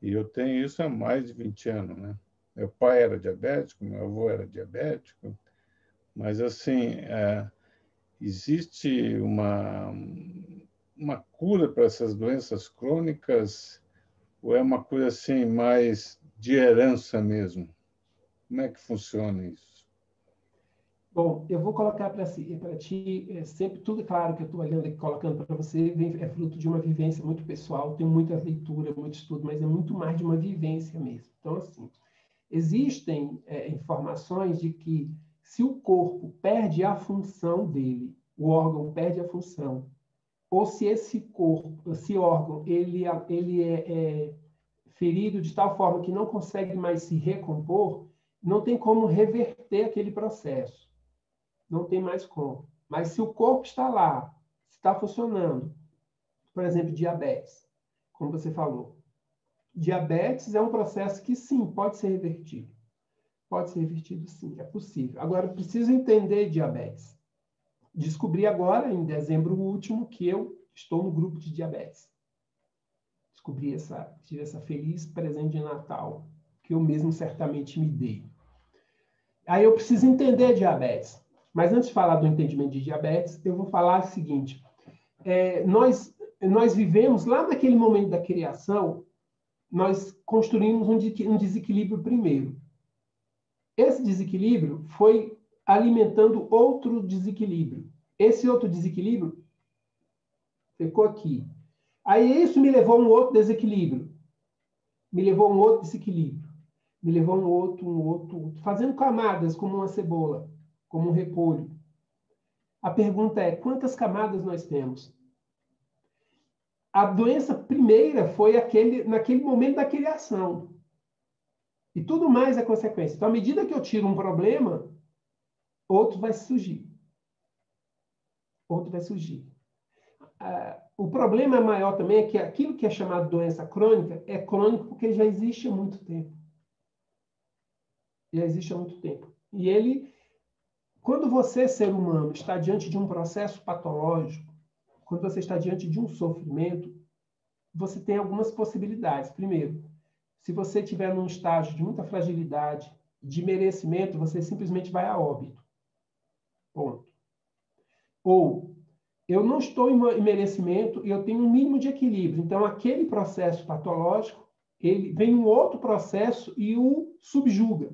E eu tenho isso há mais de 20 anos, né? Meu pai era diabético, meu avô era diabético. Mas, assim, existe uma cura para essas doenças crônicas ou é uma coisa, assim, mais de herança mesmo? Como é que funciona isso?
Bom, eu vou colocar para ti sempre tudo claro que eu estou olhando aqui, colocando para você, é fruto de uma vivência muito pessoal, tenho muita leitura, muito estudo, mas é muito mais de uma vivência mesmo. Então, assim, existem informações de que se o corpo perde a função dele, o órgão perde a função, ou se esse órgão, ele é ferido de tal forma que não consegue mais se recompor, não tem como reverter aquele processo. Não tem mais como. Mas se o corpo está lá, está funcionando, por exemplo, diabetes, como você falou. Diabetes é um processo que, sim, pode ser revertido. Pode ser revertido, sim, é possível. Agora, eu preciso entender diabetes. Descobri agora, em dezembro último, que eu estou no grupo de diabetes. Tive essa feliz presente de Natal, que eu mesmo certamente me dei. Aí eu preciso entender diabetes. Mas antes de falar do entendimento de diabetes, eu vou falar o seguinte. nós vivemos, lá naquele momento da criação, nós construímos um desequilíbrio primeiro. Esse desequilíbrio foi alimentando outro desequilíbrio. Esse outro desequilíbrio ficou aqui. Aí isso me levou a um outro desequilíbrio. Me levou a um outro desequilíbrio. Me levou a um outro, fazendo camadas como uma cebola, como um repolho. A pergunta é, quantas camadas nós temos? A doença primeira foi naquele momento da criação. E tudo mais é consequência. Então, à medida que eu tiro um problema, outro vai surgir. Outro vai surgir. O problema maior também é que aquilo que é chamado doença crônica é crônico porque já existe há muito tempo. Já existe há muito tempo. E ele, quando você, ser humano, está diante de um processo patológico, quando você está diante de um sofrimento, você tem algumas possibilidades. Primeiro, se você estiver num estágio de muita fragilidade, de merecimento, você simplesmente vai a óbito. Ponto. Ou, eu não estou em merecimento e eu tenho um mínimo de equilíbrio. Então, aquele processo patológico, vem um outro processo e o subjuga.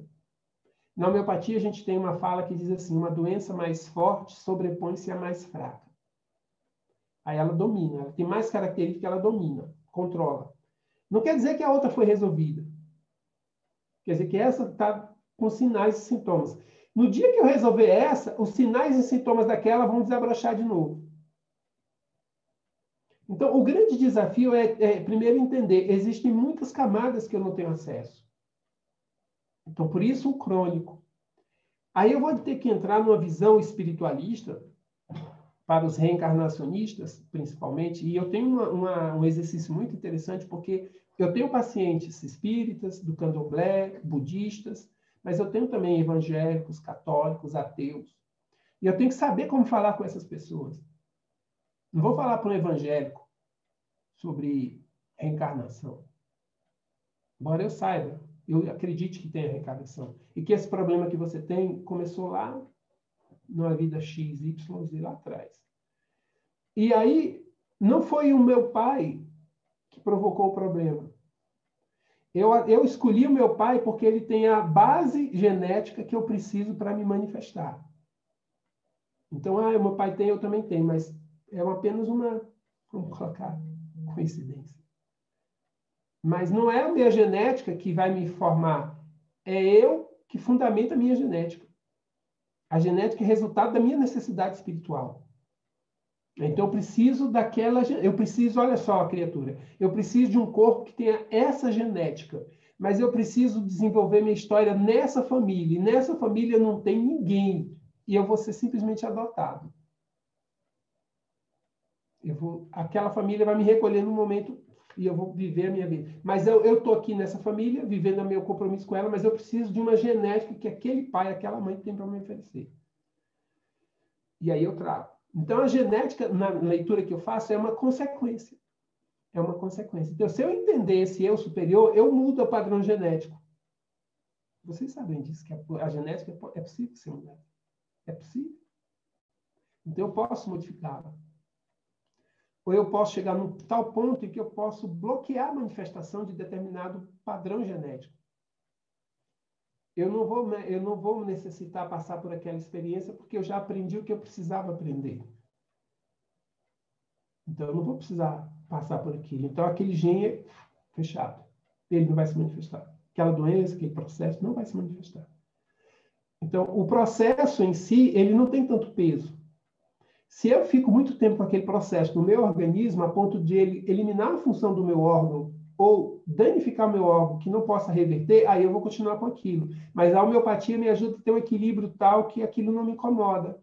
Na homeopatia, a gente tem uma fala que diz assim, uma doença mais forte sobrepõe-se à mais fraca. Aí ela domina, ela tem mais características que ela domina, controla. Não quer dizer que a outra foi resolvida. Quer dizer que essa está com sinais e sintomas. No dia que eu resolver essa, os sinais e sintomas daquela vão desabrochar de novo. Então, o grande desafio é primeiro entender, existem muitas camadas que eu não tenho acesso. Então, por isso o crônico. Aí eu vou ter que entrar numa visão espiritualista, para os reencarnacionistas, principalmente, e eu tenho um exercício muito interessante, porque eu tenho pacientes espíritas, do candomblé, budistas, mas eu tenho também evangélicos, católicos, ateus. E eu tenho que saber como falar com essas pessoas. Não vou falar para um evangélico sobre reencarnação. Embora eu saiba, eu acredite que tem a reencarnação. E que esse problema que você tem começou lá numa vida X, Y, Z lá atrás. E aí, não foi o meu pai que provocou o problema. Eu escolhi o meu pai porque ele tem a base genética que eu preciso para me manifestar. Então, o meu pai tem, eu também tenho, mas é apenas uma, vamos colocar, coincidência. Mas não é a minha genética que vai me formar, é eu que fundamento a minha genética. A genética é resultado da minha necessidade espiritual. Então, eu preciso, olha só, criatura, eu preciso de um corpo que tenha essa genética, mas eu preciso desenvolver minha história nessa família, e nessa família não tem ninguém, e eu vou ser simplesmente adotado. Aquela família vai me recolher no momento e eu vou viver a minha vida. Mas eu estou aqui nessa família, vivendo o meu compromisso com ela, mas eu preciso de uma genética que aquele pai, aquela mãe tem para me oferecer. E aí eu trago. Então, a genética, na leitura que eu faço, é uma consequência. É uma consequência. Então, se eu entender esse eu superior, eu mudo o padrão genético. Vocês sabem disso, que a genética é possível ser mudada. É possível. Então, eu posso modificá-la. Ou eu posso chegar num tal ponto em que eu posso bloquear a manifestação de determinado padrão genético. Eu não vou necessitar passar por aquela experiência porque eu já aprendi o que eu precisava aprender. Então, eu não vou precisar passar por aquilo. Então, aquele gene é fechado. Ele não vai se manifestar. Aquela doença, aquele processo não vai se manifestar. Então, o processo em si, ele não tem tanto peso. Se eu fico muito tempo com aquele processo no meu organismo, a ponto de ele eliminar a função do meu órgão ou danificar o meu órgão que não possa reverter, aí eu vou continuar com aquilo. Mas a homeopatia me ajuda a ter um equilíbrio tal que aquilo não me incomoda.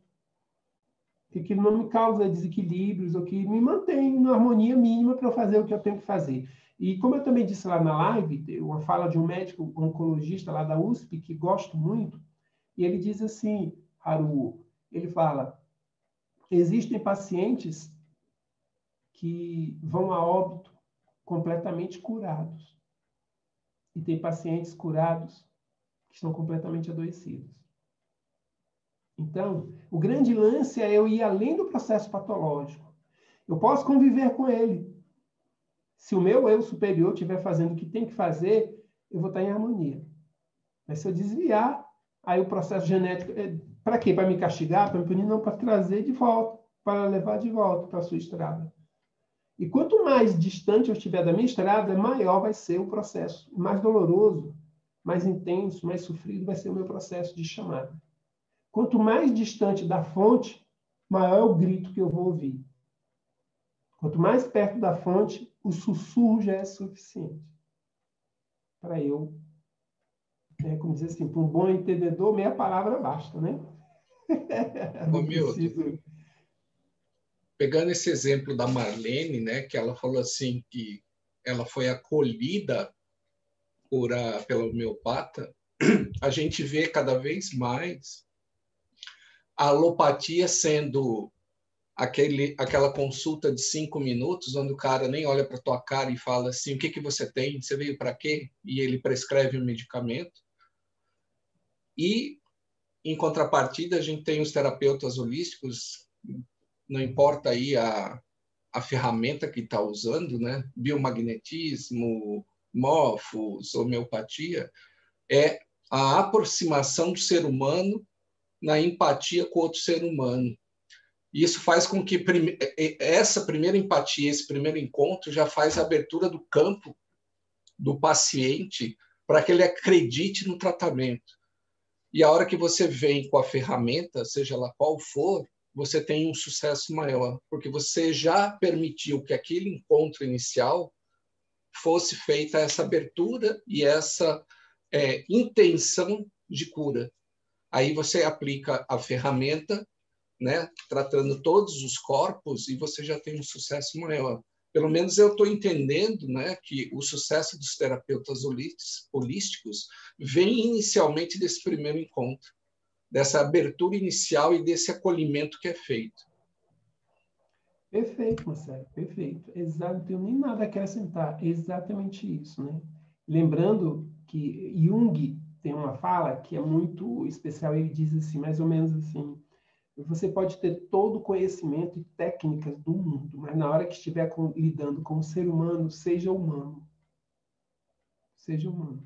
Que aquilo não me causa desequilíbrios, ou que me mantém na harmonia mínima para eu fazer o que eu tenho que fazer. E como eu também disse lá na live, uma fala de um médico oncologista lá da USP, que gosto muito, e ele diz assim, Haru, ele fala, existem pacientes que vão a óbito completamente curados. E tem pacientes curados que estão completamente adoecidos. Então, o grande lance é eu ir além do processo patológico. Eu posso conviver com ele. Se o meu eu superior estiver fazendo o que tem que fazer, eu vou estar em harmonia. Mas se eu desviar, aí o processo genético... Para quê? Para me castigar? Para me punir? Não, para trazer de volta, para levar de volta para a sua estrada. E quanto mais distante eu estiver da minha estrada, maior vai ser o processo. Mais doloroso, mais intenso, mais sofrido vai ser o meu processo de chamada. Quanto mais distante da fonte, maior é o grito que eu vou ouvir. Quanto mais perto da fonte, o sussurro já é suficiente para eu, como dizer assim, para um bom entendedor, meia palavra basta, né?
Ô, Milton, pegando esse exemplo da Marlene, né, que ela falou assim que ela foi acolhida pela homeopata, a gente vê cada vez mais a alopatia sendo aquela consulta de 5 minutos, onde o cara nem olha para tua cara e fala assim, o que que você tem? Você veio para quê? E ele prescreve um medicamento. E, em contrapartida, a gente tem os terapeutas holísticos, não importa aí a ferramenta que está usando, né? Biomagnetismo, morfos, homeopatia, é a aproximação do ser humano na empatia com outro ser humano. E isso faz com que essa primeira empatia, esse primeiro encontro, já faz a abertura do campo do paciente para que ele acredite no tratamento. E a hora que você vem com a ferramenta, seja lá qual for, você tem um sucesso maior, porque você já permitiu que aquele encontro inicial fosse feita essa abertura e essa intenção de cura. Aí você aplica a ferramenta, né, tratando todos os corpos, e você já tem um sucesso maior. Pelo menos eu estou entendendo, né, que o sucesso dos terapeutas holísticos vem inicialmente desse primeiro encontro, dessa abertura inicial e desse acolhimento que é feito.
Perfeito, Marcelo, perfeito. Exato, não tenho nem nada a acrescentar. É exatamente isso, né? Lembrando que Jung tem uma fala que é muito especial, ele diz assim, mais ou menos assim, você pode ter todo o conhecimento e técnicas do mundo, mas na hora que estiver lidando com o ser humano, seja humano. Seja humano.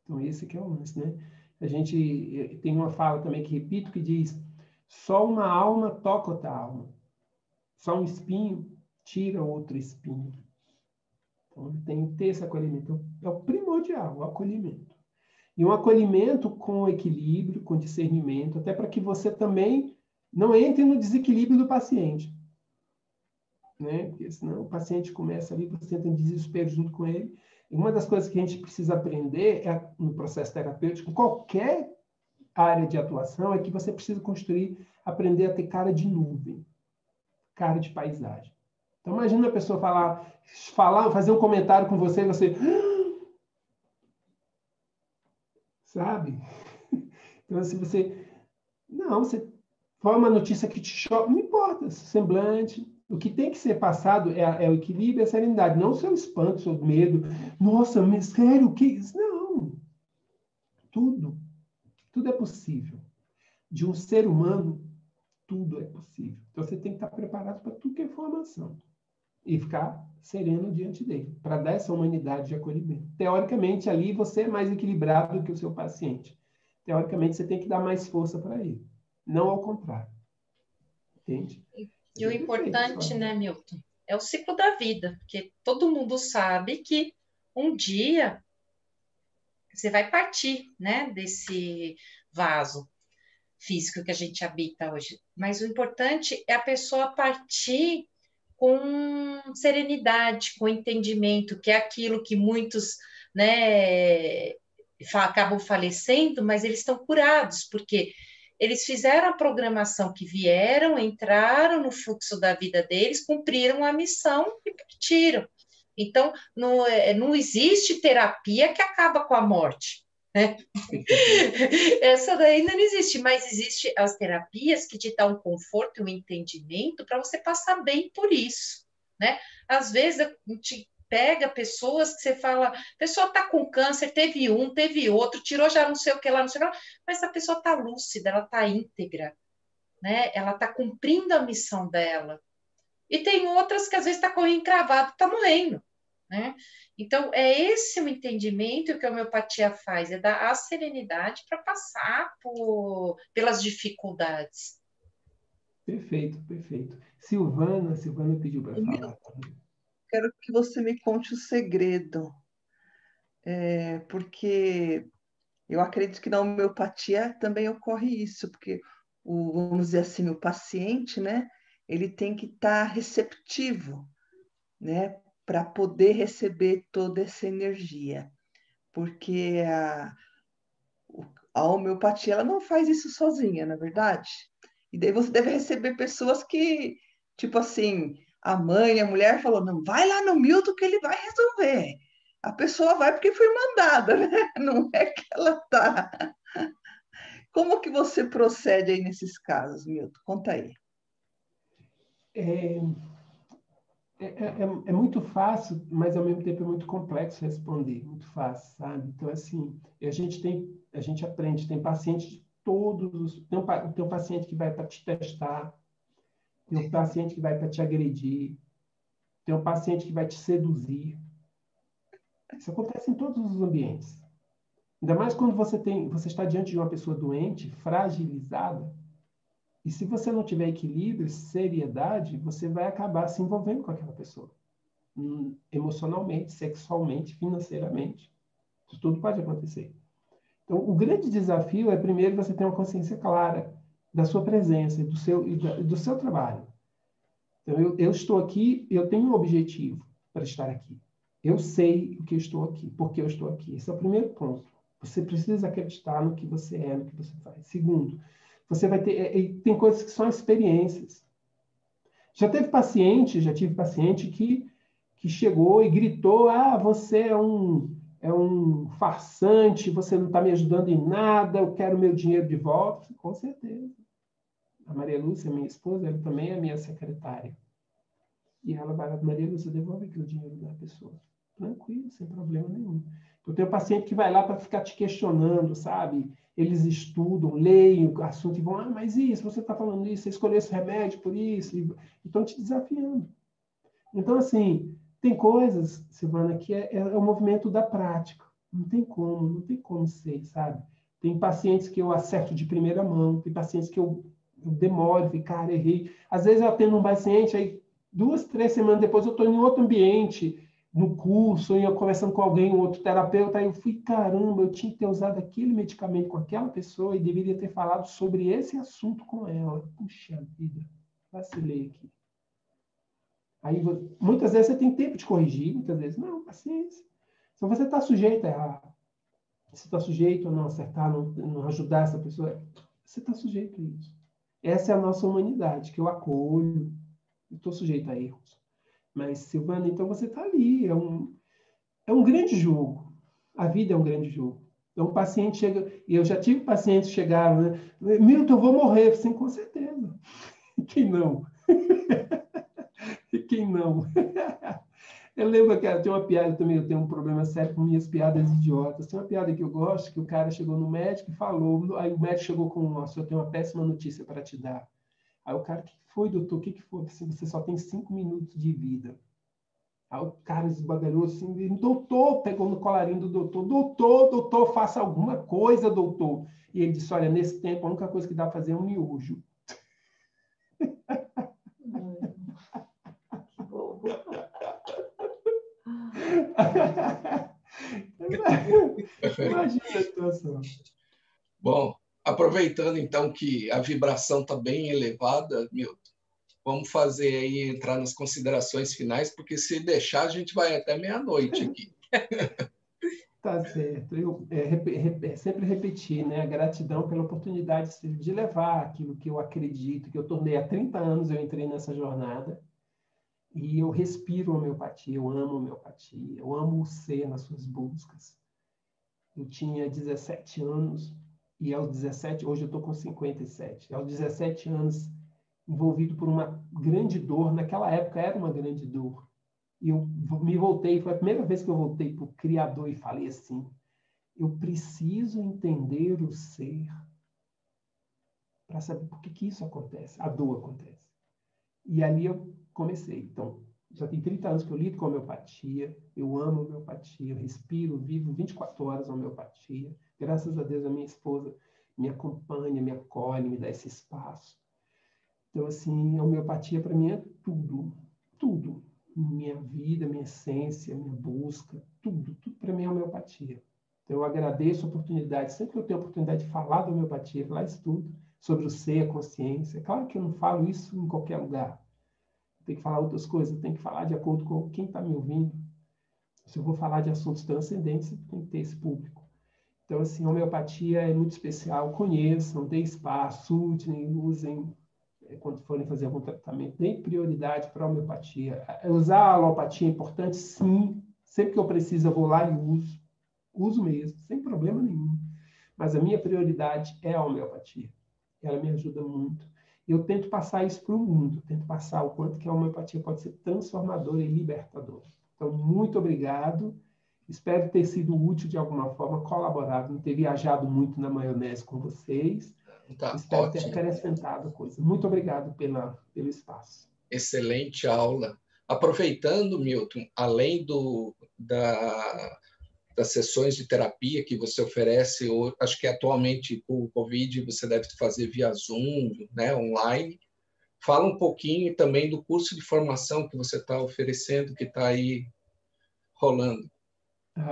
Então, esse que é o lance, né? A gente tem uma fala também que repito, que diz, só uma alma toca outra alma. Só um espinho tira outro espinho. Então, tem que ter esse acolhimento. É o primordial, o acolhimento. E um acolhimento com equilíbrio, com discernimento, até para que você também não entre no desequilíbrio do paciente. Né? Porque senão o paciente começa ali, você entra em desespero junto com ele. E uma das coisas que a gente precisa aprender no processo terapêutico, em qualquer área de atuação, é que você precisa aprender a ter cara de nuvem, cara de paisagem. Então, imagina a pessoa fazer um comentário com você e você... Sabe? Então, se você... Não, você... Foi uma notícia que te choca, não importa, semblante. O que tem que ser passado é o equilíbrio e a serenidade, não o seu espanto, o seu medo. Nossa, mas sério, o que isso? Não. Tudo é possível. De um ser humano, tudo é possível. Então, você tem que estar preparado para tudo que é informação. E ficar sereno diante dele, para dar essa humanidade de acolhimento. Teoricamente, ali você é mais equilibrado do que o seu paciente. Teoricamente, você tem que dar mais força para ele. Não ao contrário. Entende?
E o importante, né, Milton, é o ciclo da vida, porque todo mundo sabe que um dia você vai partir, né, desse vaso físico que a gente habita hoje. Mas o importante é a pessoa partir com serenidade, com entendimento, que é aquilo que muitos, né, acabam falecendo, mas eles estão curados, porque eles fizeram a programação que vieram, entraram no fluxo da vida deles, cumpriram a missão e partiram. Então, não existe terapia que acaba com a morte. Né? Essa daí ainda não existe, mas existe as terapias que te dão um conforto e um entendimento para você passar bem por isso. Né? Às vezes, a gente pega pessoas que você fala, a pessoa está com câncer, teve um, teve outro, tirou já não sei o que lá, não sei o que lá, mas a pessoa está lúcida, ela está íntegra, né? Ela está cumprindo a missão dela. E tem outras que às vezes está correndo encravado, está morrendo, né? Então, é esse o entendimento que a homeopatia faz, é dar a serenidade para passar pelas dificuldades.
Perfeito, perfeito. Silvana pediu para falar também.
Quero que você me conte o segredo, porque eu acredito que na homeopatia também ocorre isso, porque vamos dizer assim, o paciente, né, ele tem que estar receptivo, né, para poder receber toda essa energia, porque a homeopatia ela não faz isso sozinha, na verdade. E daí você deve receber pessoas que, tipo assim, a mãe, a mulher falou, não, vai lá no Milton que ele vai resolver. A pessoa vai porque foi mandada, né? Não é que ela tá. Como que você procede aí nesses casos, Milton? Conta aí.
É muito fácil, mas ao mesmo tempo é muito complexo responder, muito fácil, sabe? Então, assim, a gente aprende, tem pacientes de todos os... Tem um paciente que vai para te testar, tem um paciente que vai para te agredir, tem um paciente que vai te seduzir. Isso acontece em todos os ambientes. Ainda mais quando você está diante de uma pessoa doente, fragilizada, e se você não tiver equilíbrio, seriedade, você vai acabar se envolvendo com aquela pessoa. Emocionalmente, sexualmente, financeiramente. Isso tudo pode acontecer. Então, o grande desafio é, primeiro, você ter uma consciência clara da sua presença e do seu trabalho. Então, eu estou aqui, eu tenho um objetivo para estar aqui. Eu sei o que eu estou aqui, porque eu estou aqui. Esse é o primeiro ponto. Você precisa acreditar no que você é, no que você faz. Segundo, você vai ter... Tem coisas que são experiências. Já tive paciente que chegou e gritou, você é um farsante, você não está me ajudando em nada, eu quero meu dinheiro de volta. Com certeza. A Maria Lúcia, minha esposa, ela também é minha secretária. E ela vai, Maria Lúcia, devolve aquele dinheiro da pessoa. Tranquilo, sem problema nenhum. Eu tenho um paciente que vai lá para ficar te questionando, sabe? Eles estudam, leem o assunto e vão, mas isso, você está falando isso, você escolheu esse remédio por isso, e estão te desafiando. Então, assim, tem coisas, Silvana, que é o movimento da prática. Não tem como ser, sabe? Tem pacientes que eu acerto de primeira mão, tem pacientes que eu demoro, cara, errei. Às vezes eu atendo um paciente, aí 2, 3 semanas depois eu estou em outro ambiente, no curso, eu conversando com alguém, um outro terapeuta, aí eu fui, caramba, eu tinha que ter usado aquele medicamento com aquela pessoa e deveria ter falado sobre esse assunto com ela. Puxa vida, vacilei aqui. Aí, muitas vezes você tem tempo de corrigir, muitas vezes não, paciência. Então você está sujeito a errar. Você está sujeito a não acertar, não ajudar essa pessoa. Você está sujeito a isso. Essa é a nossa humanidade, que eu acolho. Estou sujeito a erros. Mas, Silvana, então você está ali. É um grande jogo. A vida é um grande jogo. Então, o paciente chega... E eu já tive pacientes que chegaram, né? Milton, eu vou morrer. Sim, com certeza. Quem não? Quem não? Eu lembro que tem uma piada também, eu tenho um problema sério com minhas piadas idiotas. Tem uma piada que eu gosto, que o cara chegou no médico e falou, aí o médico chegou com, nossa, eu tenho uma péssima notícia para te dar. Aí o cara, o que foi, doutor? O que foi? Você só tem 5 minutos de vida. Aí o cara esbagalhou assim, doutor, pegou no colarinho do doutor, doutor, faça alguma coisa, doutor. E ele disse, olha, nesse tempo a única coisa que dá para fazer é um miojo. Imagina a situação.
Bom, aproveitando então que a vibração está bem elevada, Milton, vamos fazer aí, entrar nas considerações finais, porque se deixar a gente vai até meia-noite aqui.
Tá certo. Eu sempre repetir, né? A gratidão pela oportunidade de levar aquilo que eu acredito, que eu tornei há 30 anos, eu entrei nessa jornada. E eu respiro homeopatia, eu amo homeopatia, eu amo o ser nas suas buscas. Eu tinha 17 anos, e aos 17, hoje eu estou com 57, aos 17 anos, envolvido por uma grande dor, naquela época era uma grande dor. E eu me voltei, foi a primeira vez que eu voltei para o Criador e falei assim, eu preciso entender o ser para saber por que isso acontece, a dor acontece. E ali eu comecei. Então, já tem 30 anos que eu lido com homeopatia, eu amo homeopatia, eu respiro, vivo 24 horas homeopatia. Graças a Deus, a minha esposa me acompanha, me acolhe, me dá esse espaço. Então, assim, a homeopatia para mim é tudo, tudo. Minha vida, minha essência, minha busca, tudo para mim é homeopatia. Então, eu agradeço a oportunidade, sempre que eu tenho a oportunidade de falar da homeopatia, falar isso tudo, sobre o ser, a consciência. É claro que eu não falo isso em qualquer lugar. Tem que falar outras coisas, tem que falar de acordo com quem está me ouvindo. Se eu vou falar de assuntos transcendentes, tem que ter esse público. Então, assim, a homeopatia é muito especial. Conheçam, deem espaço, usem quando forem fazer algum tratamento. Deem prioridade para a homeopatia. Usar a alopatia é importante, sim. Sempre que eu preciso, eu vou lá e uso. Uso mesmo, sem problema nenhum. Mas a minha prioridade é a homeopatia. Ela me ajuda muito. Eu tento passar isso para o mundo, tento passar o quanto que a homeopatia pode ser transformadora e libertadora. Então, muito obrigado. Espero ter sido útil de alguma forma, colaborado, não ter viajado muito na maionese com vocês.
Tá,
espero
ótimo.
ter acrescentado coisa. Muito obrigado pelo espaço.
Excelente aula. Aproveitando, Milton, além das sessões de terapia que você oferece, acho que atualmente com o Covid você deve fazer via Zoom, né, online. Fala um pouquinho também do curso de formação que você está oferecendo, que está aí rolando.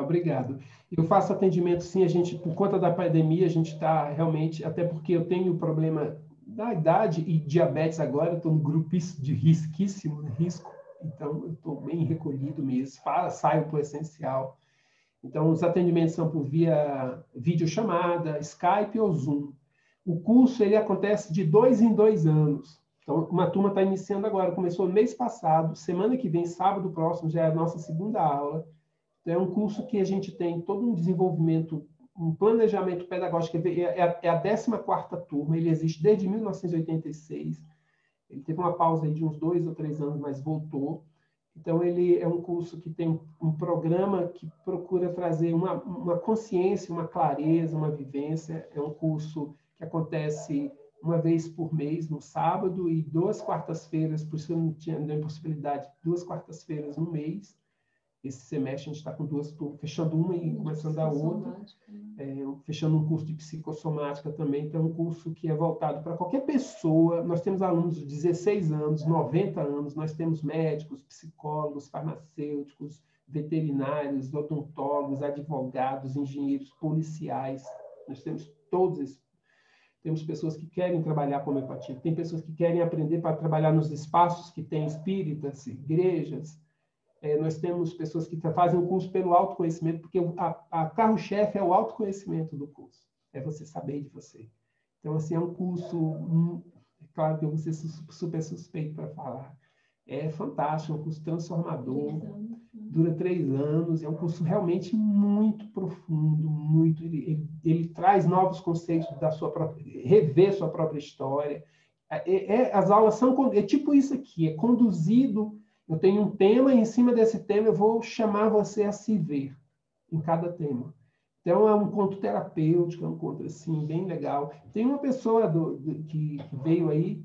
Obrigado. Eu faço atendimento, sim, por conta da pandemia, a gente está realmente, até porque eu tenho problema da idade e diabetes agora, eu estou no grupo de risco, então eu estou bem recolhido mesmo, saio para o essencial. Então, os atendimentos são por via videochamada, Skype ou Zoom. O curso ele acontece de 2 em 2 anos. Então, uma turma está iniciando agora, começou no mês passado, semana que vem, sábado próximo, já é a nossa segunda aula. Então, é um curso que a gente tem todo um desenvolvimento, um planejamento pedagógico, é a 14ª turma, ele existe desde 1986. Ele teve uma pausa aí de uns 2 ou 3 anos, mas voltou. Então, ele é um curso que tem um programa que procura trazer uma consciência, uma clareza, uma vivência. É um curso que acontece uma vez por mês, no sábado, e 2 quartas-feiras, por isso eu não tinha possibilidade, 2 quartas-feiras no mês. Esse semestre a gente está com 2 turmas, fechando uma e começando a outra. Fechando um curso de psicossomática também. Então, é um curso que é voltado para qualquer pessoa. Nós temos alunos de 16 anos, 90 anos, nós temos médicos, psicólogos, farmacêuticos, veterinários, odontólogos, advogados, engenheiros, policiais. Nós temos todos esses. Temos pessoas que querem trabalhar com homeopatia, tem pessoas que querem aprender para trabalhar nos espaços que tem espíritas, igrejas. Nós temos pessoas que fazem o curso pelo autoconhecimento, porque a carro-chefe é o autoconhecimento do curso, é você saber de você. Então, assim, é um curso, claro que eu vou ser super suspeito para falar, é fantástico, é um curso transformador, dura 3 anos, é um curso realmente muito profundo, ele traz novos conceitos rever sua própria história. As aulas são, tipo isso aqui, é conduzido. Eu tenho um tema e, em cima desse tema, eu vou chamar você a se ver em cada tema. Então, é um encontro terapêutico, é um encontro, assim, bem legal. Tem uma pessoa que veio aí,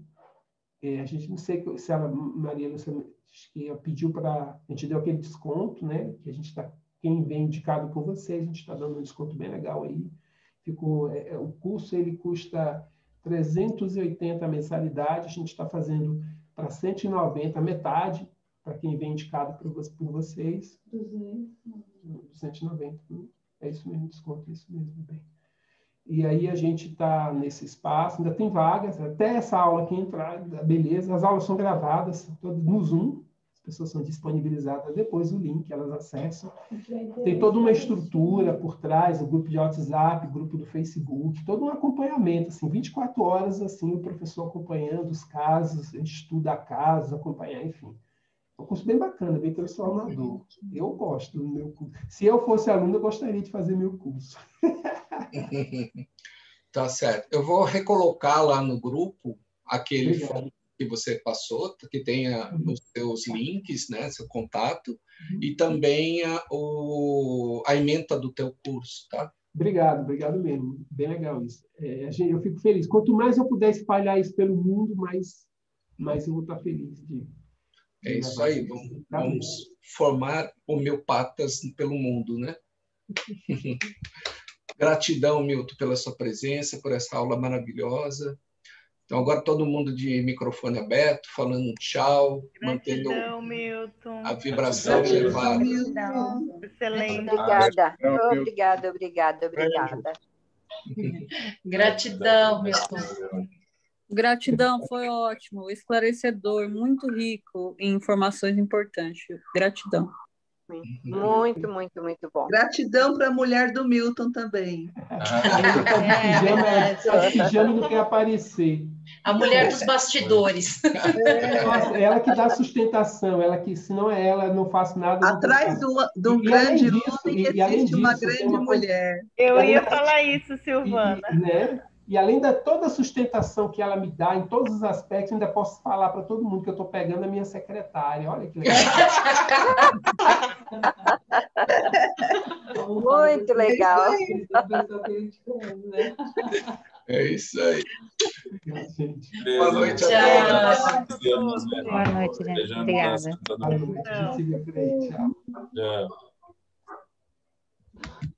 a gente não sei se a Maria Lúcia pediu para... A gente deu aquele desconto, né? Que a gente está... Quem vem indicado por vocês, a gente está dando um desconto bem legal aí. O curso, ele custa 380 a mensalidade, a gente está fazendo para 190, metade, para quem vem indicado por vocês. 290. É isso mesmo, desconto, é isso mesmo. Bem. E aí a gente está nesse espaço, ainda tem vagas, até essa aula que entrar, beleza. As aulas são gravadas, todas no Zoom, as pessoas são disponibilizadas depois o link, elas acessam. Tem toda uma estrutura por trás, o grupo de WhatsApp, o grupo do Facebook, todo um acompanhamento, assim, 24 horas, assim, o professor acompanhando os casos, a gente estuda casos, acompanhar, enfim. É um curso bem bacana, bem transformador. Eu gosto do meu curso. Se eu fosse aluno, eu gostaria de fazer meu curso.
Tá certo. Eu vou recolocar lá no grupo aquele fórum que você passou, que tenha os seus links, né, seu contato, e também a ementa do teu curso, tá?
Obrigado mesmo. Bem legal isso. Eu fico feliz. Quanto mais eu puder espalhar isso pelo mundo, mais eu vou estar feliz de...
É isso aí, vamos formar homeopatas pelo mundo, né? Gratidão, Milton, pela sua presença, por essa aula maravilhosa. Então, agora todo mundo de microfone aberto, falando um tchau, mantendo
Milton.
a vibração elevada.
Excelente.
Obrigada.
Gratidão, Milton.
Gratidão, foi ótimo, esclarecedor, muito rico em informações importantes. Gratidão.
Muito, muito, muito bom.
Gratidão para a mulher do Milton também.
A pijama não quer aparecer.
A mulher dos bastidores.
Nossa, ela que dá sustentação, ela que, se não é ela, eu não faço nada.
Atrás do grande homem existe uma grande mulher.
Eu ia falar isso, Silvana.
Né? E além de toda a sustentação que ela me dá, em todos os aspectos, ainda posso falar para todo mundo que eu estou pegando a minha secretária. Olha que legal.
Muito legal.
É isso aí.
Boa
noite
a todos.
Boa noite, gente. Obrigada.
Tchau.